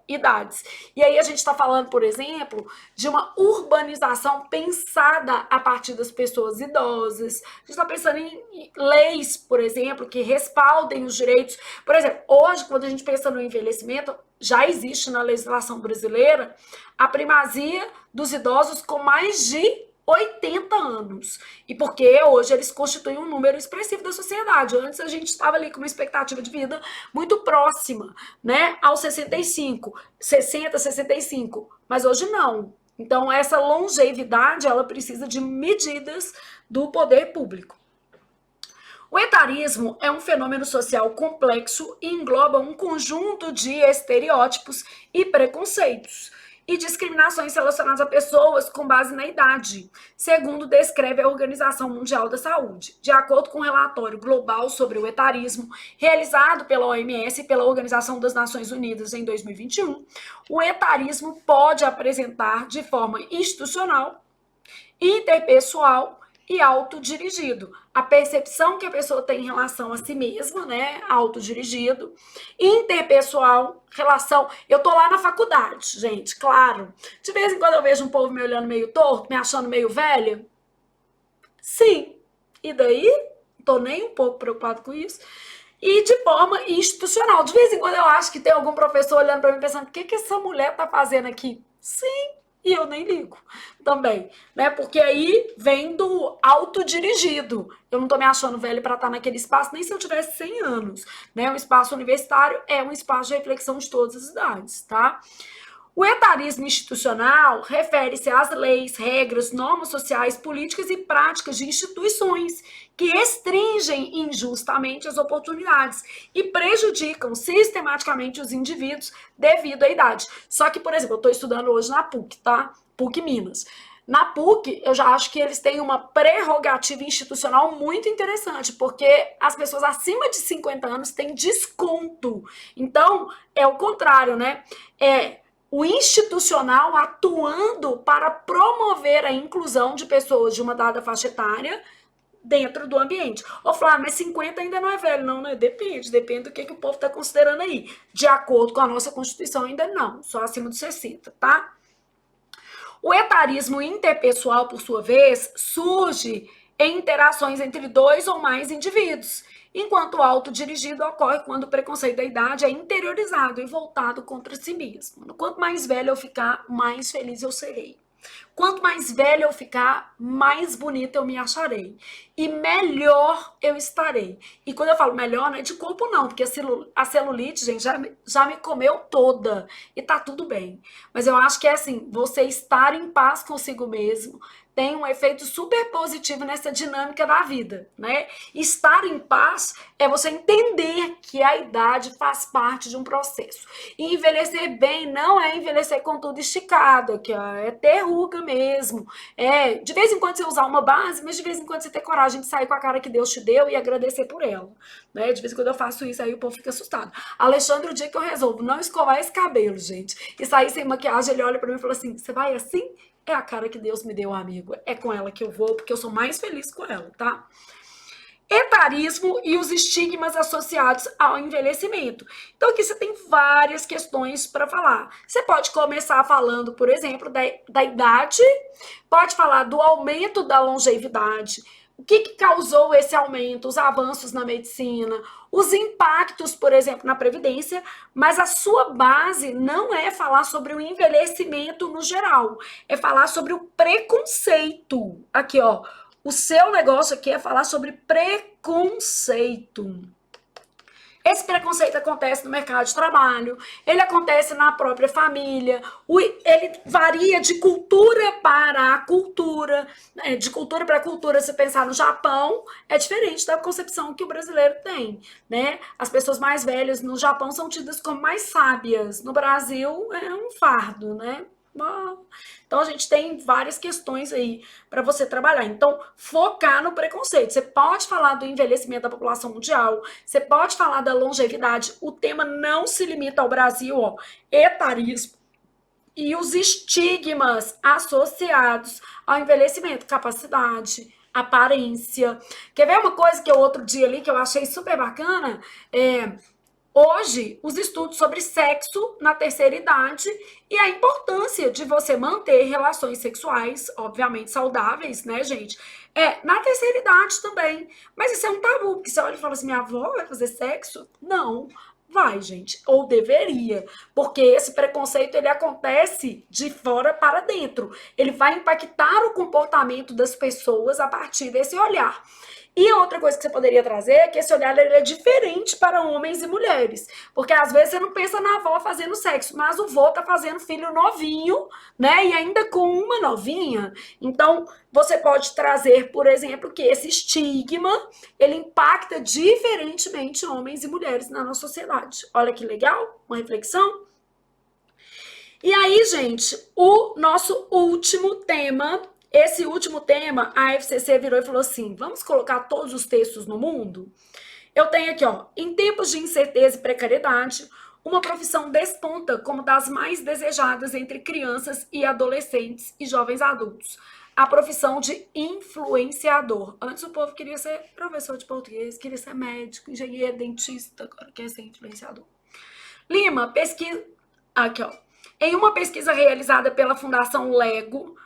idades. E aí a gente está falando, por exemplo, de uma urbanização pensada a partir das pessoas idosas. A gente está pensando em leis, por exemplo, que respaldem os direitos. Por exemplo, hoje, quando a gente pensa no envelhecimento, já existe na legislação brasileira a primazia dos idosos com mais de 80 anos. E porque hoje eles constituem um número expressivo da sociedade. Antes a gente estava ali com uma expectativa de vida muito próxima, né, aos 65, 60, 65. Mas hoje não. Então essa longevidade, ela precisa de medidas do poder público. O etarismo é um fenômeno social complexo e engloba um conjunto de estereótipos e preconceitos e discriminações relacionadas a pessoas com base na idade, segundo descreve a Organização Mundial da Saúde. De acordo com um relatório global sobre o etarismo, realizado pela OMS e pela Organização das Nações Unidas em 2021, o etarismo pode apresentar de forma institucional, interpessoal e autodirigido. A percepção que a pessoa tem em relação a si mesma, né? Autodirigido. Interpessoal, relação. Eu tô lá na faculdade, gente, claro. De vez em quando eu vejo um povo me olhando meio torto, me achando meio velha. Sim. E daí? Não tô nem um pouco preocupado com isso. E de forma institucional. De vez em quando eu acho que tem algum professor olhando para mim pensando: o que, que essa mulher tá fazendo aqui? Sim, e eu nem ligo também, né? Porque aí vem do autodirigido. Eu não tô me achando velho para estar naquele espaço, nem se eu tivesse 100 anos, né? O espaço universitário é um espaço de reflexão de todas as idades, tá? O etarismo institucional refere-se às leis, regras, normas sociais, políticas e práticas de instituições que restringem injustamente as oportunidades e prejudicam sistematicamente os indivíduos devido à idade. Só que, por exemplo, eu estou estudando hoje na PUC, tá? PUC Minas. Na PUC, eu já acho que eles têm uma prerrogativa institucional muito interessante, porque as pessoas acima de 50 anos têm desconto. Então, é o contrário, né? O institucional atuando para promover a inclusão de pessoas de uma dada faixa etária dentro do ambiente. Ô, Flávio, mas 50 ainda não é velho, não, né? Depende do que o povo está considerando aí. De acordo com a nossa Constituição, ainda não, só acima dos 60, tá? O etarismo interpessoal, por sua vez, surge em interações entre dois ou mais indivíduos, enquanto o autodirigido ocorre quando o preconceito da idade é interiorizado e voltado contra si mesmo. Quanto mais velho eu ficar, mais feliz eu serei. Quanto mais velha eu ficar, mais bonita eu me acharei. E melhor eu estarei. E quando eu falo melhor, não é de corpo não, porque a celulite, gente, já me comeu toda. E tá tudo bem. Mas eu acho que é assim, você estar em paz consigo mesmo tem um efeito super positivo nessa dinâmica da vida, né? Estar em paz é você entender que a idade faz parte de um processo. E envelhecer bem não é envelhecer com tudo esticado, que é ter ruga mesmo. É, de vez em quando você usar uma base, mas de vez em quando você ter coragem de sair com a cara que Deus te deu e agradecer por ela. Né? De vez em quando eu faço isso, aí o povo fica assustado. Alexandre, o dia que eu resolvo não escovar esse cabelo, gente, e sair sem maquiagem, ele olha pra mim e fala assim: você vai assim? É a cara que Deus me deu, amigo. É com ela que eu vou, porque eu sou mais feliz com ela, tá? Etarismo e os estigmas associados ao envelhecimento. Então, aqui você tem várias questões para falar. Você pode começar falando, por exemplo, da idade, pode falar do aumento da longevidade, o que causou esse aumento, os avanços na medicina, os impactos, por exemplo, na previdência, mas a sua base não é falar sobre o envelhecimento no geral, é falar sobre o preconceito. Aqui, ó. O seu negócio aqui é falar sobre preconceito. Esse preconceito acontece no mercado de trabalho, ele acontece na própria família, ele varia de cultura para cultura, de cultura para cultura. Se pensar no Japão, é diferente da concepção que o brasileiro tem, né? As pessoas mais velhas no Japão são tidas como mais sábias, no Brasil é um fardo, né? Então a gente tem várias questões aí para você trabalhar. Então, focar no preconceito. Você pode falar do envelhecimento da população mundial, você pode falar da longevidade. O tema não se limita ao Brasil, ó. Etarismo e os estigmas associados ao envelhecimento, capacidade, aparência. Quer ver uma coisa que eu outro dia ali que eu achei super bacana? Hoje, os estudos sobre sexo na terceira idade e a importância de você manter relações sexuais, obviamente saudáveis, né, gente? Na terceira idade também. Mas isso é um tabu, porque você olha e fala assim: minha avó vai fazer sexo? Não. Vai, gente, ou deveria, porque esse preconceito ele acontece de fora para dentro. Ele vai impactar o comportamento das pessoas a partir desse olhar. E outra coisa que você poderia trazer é que esse olhar ele é diferente para homens e mulheres. Porque às vezes você não pensa na avó fazendo sexo, mas o vô tá fazendo filho novinho, né? E ainda com uma novinha. Então, você pode trazer, por exemplo, que esse estigma, ele impacta diferentemente homens e mulheres na nossa sociedade. Olha que legal, uma reflexão. E aí, gente, o nosso último tema. Esse último tema, a FCC virou e falou assim: vamos colocar todos os textos no mundo? Eu tenho aqui, ó, em tempos de incerteza e precariedade, uma profissão desponta como das mais desejadas entre crianças e adolescentes e jovens adultos. A profissão de influenciador. Antes o povo queria ser professor de português, queria ser médico, engenheiro, dentista, agora quer ser influenciador. Lima, pesquisa... Aqui, ó. Em uma pesquisa realizada pela Fundação Lego,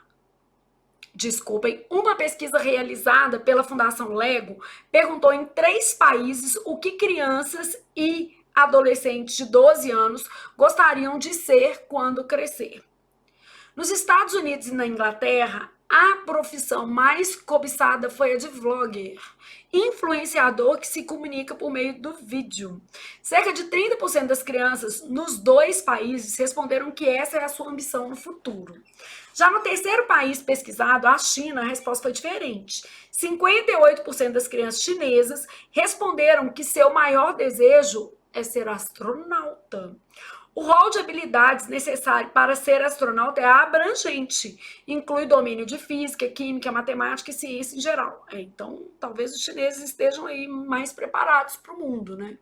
uma pesquisa realizada pela Fundação Lego perguntou em 3 países o que crianças e adolescentes de 12 anos gostariam de ser quando crescer. Nos Estados Unidos e na Inglaterra, a profissão mais cobiçada foi a de vlogger, influenciador que se comunica por meio do vídeo. Cerca de 30% das crianças nos 2 países responderam que essa é a sua ambição no futuro. Já no terceiro país pesquisado, a China, a resposta foi diferente. 58% das crianças chinesas responderam que seu maior desejo é ser astronauta. O rol de habilidades necessário para ser astronauta é abrangente, inclui domínio de física, química, matemática e ciência em geral. Então, talvez os chineses estejam aí mais preparados para o mundo, né?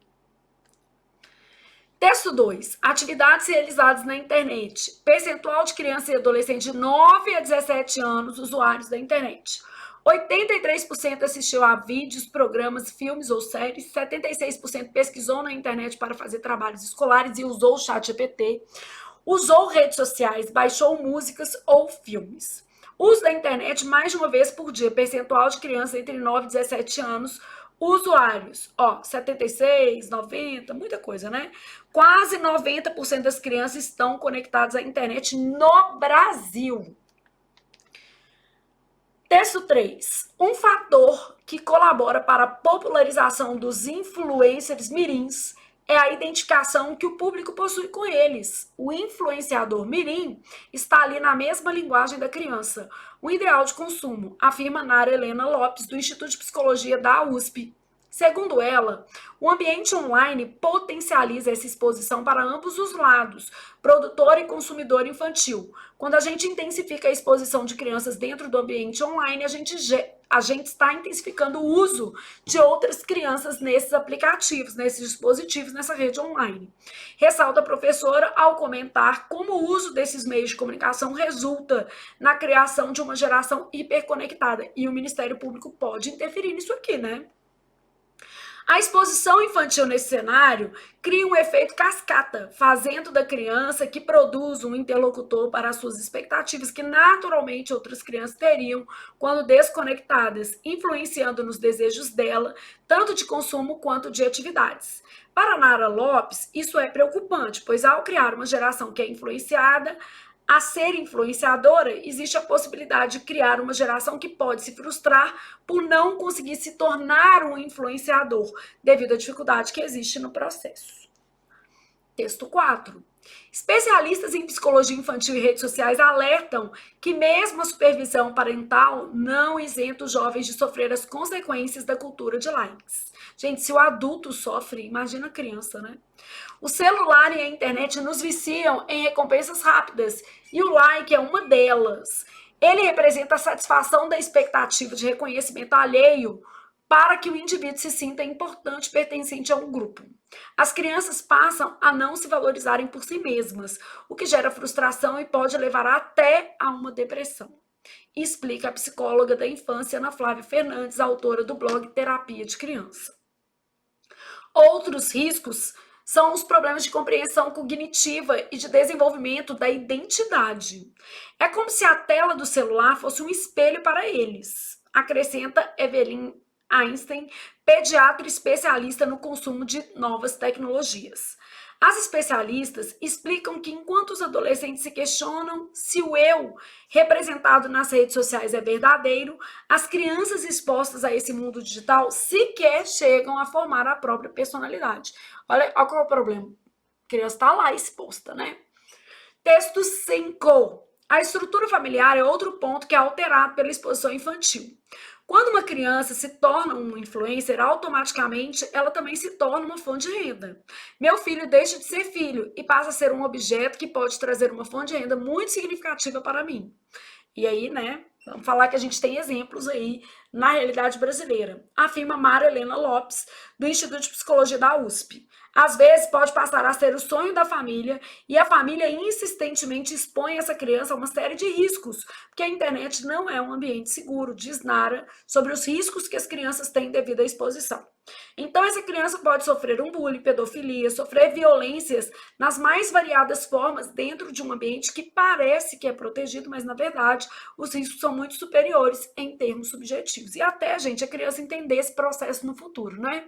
Texto 2. Atividades realizadas na internet. Percentual de criança e adolescente de 9 a 17 anos usuários da internet. 83% assistiu a vídeos, programas, filmes ou séries. 76% pesquisou na internet para fazer trabalhos escolares e usou o ChatGPT. Usou redes sociais, baixou músicas ou filmes. Uso da internet mais de uma vez por dia. Percentual de crianças entre 9 e 17 anos usuários, 76, 90, muita coisa, né? Quase 90% das crianças estão conectadas à internet no Brasil. Texto 3. Um fator que colabora para a popularização dos influencers mirins é a identificação que o público possui com eles. O influenciador mirim está ali na mesma linguagem da criança. O ideal de consumo, afirma Nara Helena Lopes, do Instituto de Psicologia da USP. Segundo ela, o ambiente online potencializa essa exposição para ambos os lados, produtor e consumidor infantil. Quando a gente intensifica a exposição de crianças dentro do ambiente online, a gente está intensificando o uso de outras crianças nesses aplicativos, nesses dispositivos, nessa rede online. Ressalta a professora ao comentar como o uso desses meios de comunicação resulta na criação de uma geração hiperconectada. E o Ministério Público pode interferir nisso aqui, né? A exposição infantil nesse cenário cria um efeito cascata, fazendo da criança que produz um interlocutor para as suas expectativas que naturalmente outras crianças teriam quando desconectadas, influenciando nos desejos dela, tanto de consumo quanto de atividades. Para Nara Lopes, isso é preocupante, pois ao criar uma geração que é influenciada, a ser influenciadora, existe a possibilidade de criar uma geração que pode se frustrar por não conseguir se tornar um influenciador, devido à dificuldade que existe no processo. Texto 4. Especialistas em psicologia infantil e redes sociais alertam que mesmo a supervisão parental não isenta os jovens de sofrer as consequências da cultura de likes. Gente, se o adulto sofre, imagina a criança, né? O celular e a internet nos viciam em recompensas rápidas e o like é uma delas. Ele representa a satisfação da expectativa de reconhecimento alheio para que o indivíduo se sinta importante, pertencente a um grupo. As crianças passam a não se valorizarem por si mesmas, o que gera frustração e pode levar até a uma depressão. Explica a psicóloga da infância Ana Flávia Fernandes, autora do blog Terapia de Criança. Outros riscos são os problemas de compreensão cognitiva e de desenvolvimento da identidade. É como se a tela do celular fosse um espelho para eles, acrescenta Evelyn Einstein, pediatra especialista no consumo de novas tecnologias. As especialistas explicam que enquanto os adolescentes se questionam se o eu representado nas redes sociais é verdadeiro, as crianças expostas a esse mundo digital sequer chegam a formar a própria personalidade. Olha qual é o problema. A criança está lá exposta, né? Texto 5. A estrutura familiar é outro ponto que é alterado pela exposição infantil. Quando uma criança se torna um influencer, automaticamente ela também se torna uma fonte de renda. Meu filho deixa de ser filho e passa a ser um objeto que pode trazer uma fonte de renda muito significativa para mim. E aí, né, vamos falar que a gente tem exemplos aí na realidade brasileira. Afirma Mara Helena Lopes, do Instituto de Psicologia da USP. Às vezes pode passar a ser o sonho da família e a família insistentemente expõe essa criança a uma série de riscos, porque a internet não é um ambiente seguro, diz Nara, sobre os riscos que as crianças têm devido à exposição. Então, essa criança pode sofrer um bullying, pedofilia, sofrer violências nas mais variadas formas dentro de um ambiente que parece que é protegido, mas, na verdade, os riscos são muito superiores em termos subjetivos. E até, gente, a criança entender esse processo no futuro, né?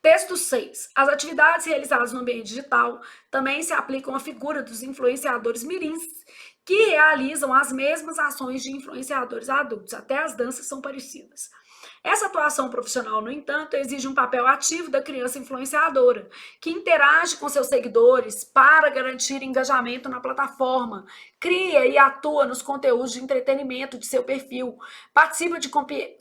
Texto 6. As atividades realizadas no ambiente digital também se aplicam à figura dos influenciadores mirins, que realizam as mesmas ações de influenciadores adultos. Até as danças são parecidas. Essa atuação profissional, no entanto, exige um papel ativo da criança influenciadora, que interage com seus seguidores para garantir engajamento na plataforma, cria e atua nos conteúdos de entretenimento de seu perfil, participa de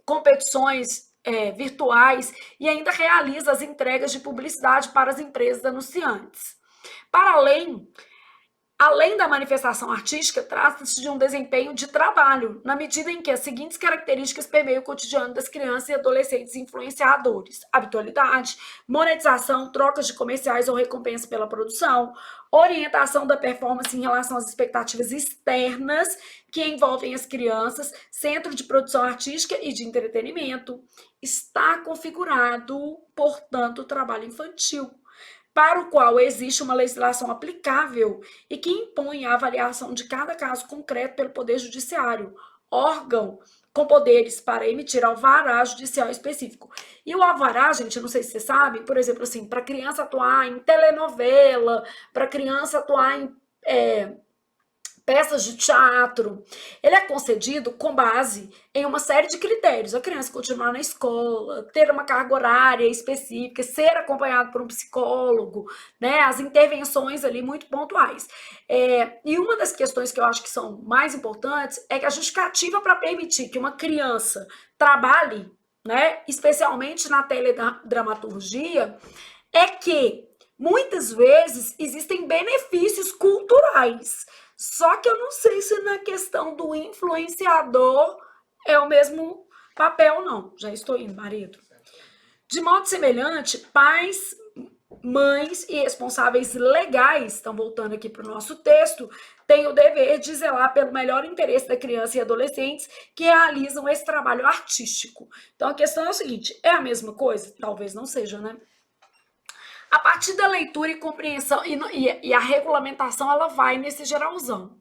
competições virtuais e ainda realiza as entregas de publicidade para as empresas anunciantes. Para além da manifestação artística, trata-se de um desempenho de trabalho, na medida em que as seguintes características permeiam o cotidiano das crianças e adolescentes influenciadores: habitualidade, monetização, trocas de comerciais ou recompensa pela produção, orientação da performance em relação às expectativas externas que envolvem as crianças, centro de produção artística e de entretenimento. Está configurado, portanto, o trabalho infantil, para o qual existe uma legislação aplicável e que impõe a avaliação de cada caso concreto pelo Poder Judiciário, órgão com poderes para emitir alvará judicial específico. E o alvará, gente, eu não sei se vocês sabem, por exemplo, assim, para criança atuar em telenovela, para criança atuar em peças de teatro, ele é concedido com base em uma série de critérios. A criança continuar na escola, ter uma carga horária específica, ser acompanhado por um psicólogo, né? As intervenções ali muito pontuais. E uma das questões que eu acho que são mais importantes é que a justificativa para permitir que uma criança trabalhe né, especialmente na teledramaturgia, é que muitas vezes existem benefícios culturais. Só que eu não sei se na questão do influenciador é o mesmo papel, não. Já estou indo, marido. De modo semelhante, pais, mães e responsáveis legais, estão voltando aqui para o nosso texto, têm o dever de zelar pelo melhor interesse da criança e adolescentes que realizam esse trabalho artístico. Então a questão é o seguinte: é a mesma coisa? Talvez não seja, né? A partir da leitura e compreensão, e a regulamentação ela vai nesse geralzão.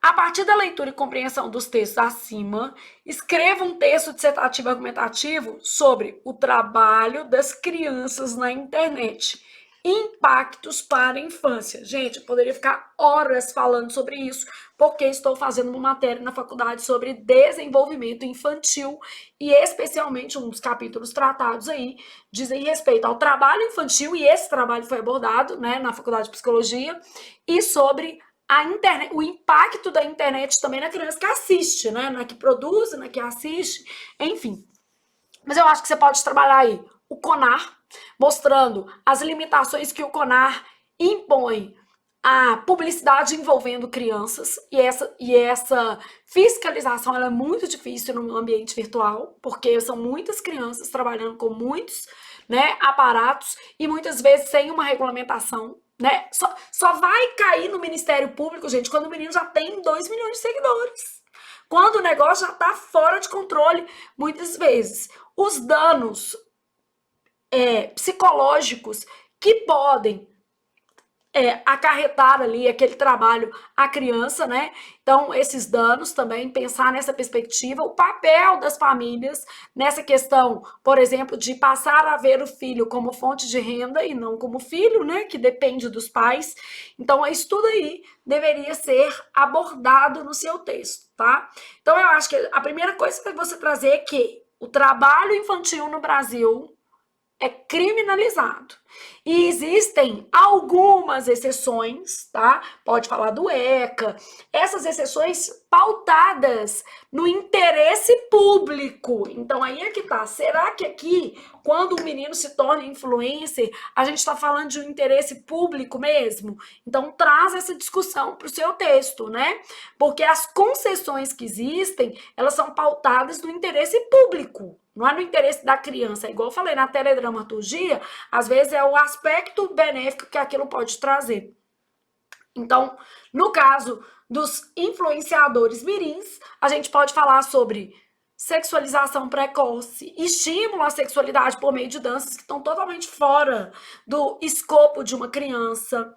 A partir da leitura e compreensão dos textos acima, escreva um texto dissertativo argumentativo sobre o trabalho das crianças na internet. Impactos para a infância. Gente, eu poderia ficar horas falando sobre isso, porque estou fazendo uma matéria na faculdade sobre desenvolvimento infantil e especialmente um dos capítulos tratados aí dizem respeito ao trabalho infantil, e esse trabalho foi abordado, né, na faculdade de psicologia, e sobre a internet, o impacto da internet também na criança que assiste, né? Na que produz, na que assiste, enfim. Mas eu acho que você pode trabalhar aí o CONAR, mostrando as limitações que o CONAR impõe à publicidade envolvendo crianças, e essa fiscalização ela é muito difícil no ambiente virtual, porque são muitas crianças trabalhando com muitos, né, aparatos e muitas vezes sem uma regulamentação. Né? Só vai cair no Ministério Público, gente, quando o menino já tem 2 milhões de seguidores. Quando o negócio já está fora de controle, muitas vezes. Os danos psicológicos que podem acarretar ali aquele trabalho à criança, né? Então, esses danos também, pensar nessa perspectiva, o papel das famílias nessa questão, por exemplo, de passar a ver o filho como fonte de renda e não como filho, né? Que depende dos pais. Então, isso tudo aí deveria ser abordado no seu texto, tá? Então, eu acho que a primeira coisa que você trazer é que o trabalho infantil no Brasil é criminalizado. E existem algumas exceções, tá? Pode falar do ECA. Essas exceções pautadas no interesse público. Então aí é que tá. Será que aqui, quando o menino se torna influencer, a gente está falando de um interesse público mesmo? Então traz essa discussão para o seu texto, né? Porque as concessões que existem, elas são pautadas no interesse público. Não é no interesse da criança. É igual eu falei, na teledramaturgia, às vezes é o aspecto benéfico que aquilo pode trazer. Então, no caso dos influenciadores mirins, a gente pode falar sobre sexualização precoce, estímulo à sexualidade por meio de danças que estão totalmente fora do escopo de uma criança,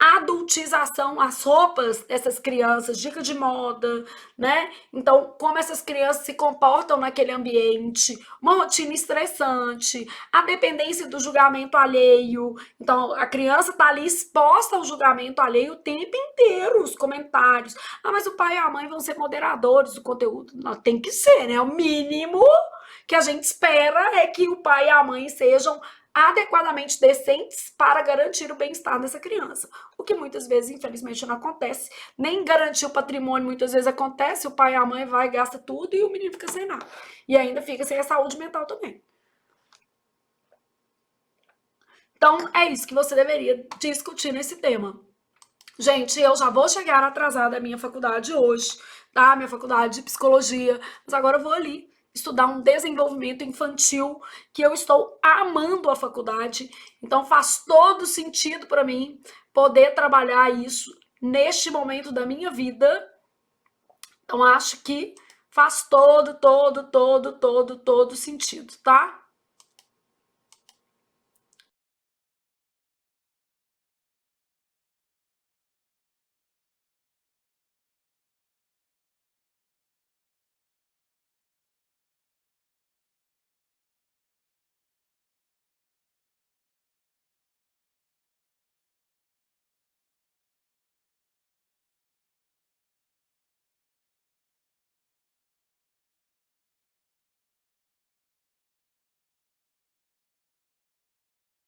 adultização, as roupas dessas crianças, dica de moda, né? Então, como essas crianças se comportam naquele ambiente, uma rotina estressante, a dependência do julgamento alheio. Então, a criança tá ali exposta ao julgamento alheio o tempo inteiro, os comentários. Ah, mas o pai e a mãe vão ser moderadores do conteúdo. Não, tem que ser, né? O mínimo que a gente espera é que o pai e a mãe sejam adequadamente decentes para garantir o bem-estar dessa criança. O que muitas vezes, infelizmente, não acontece. Nem garantir o patrimônio muitas vezes acontece, o pai e a mãe vai e gasta tudo e o menino fica sem nada. E ainda fica sem a saúde mental também. Então, é isso que você deveria discutir nesse tema. Gente, eu já vou chegar atrasada à minha faculdade hoje, tá? Minha faculdade de psicologia, mas agora eu vou ali estudar um desenvolvimento infantil, que eu estou amando a faculdade, então faz todo sentido para mim poder trabalhar isso neste momento da minha vida. Então acho que faz todo sentido, tá?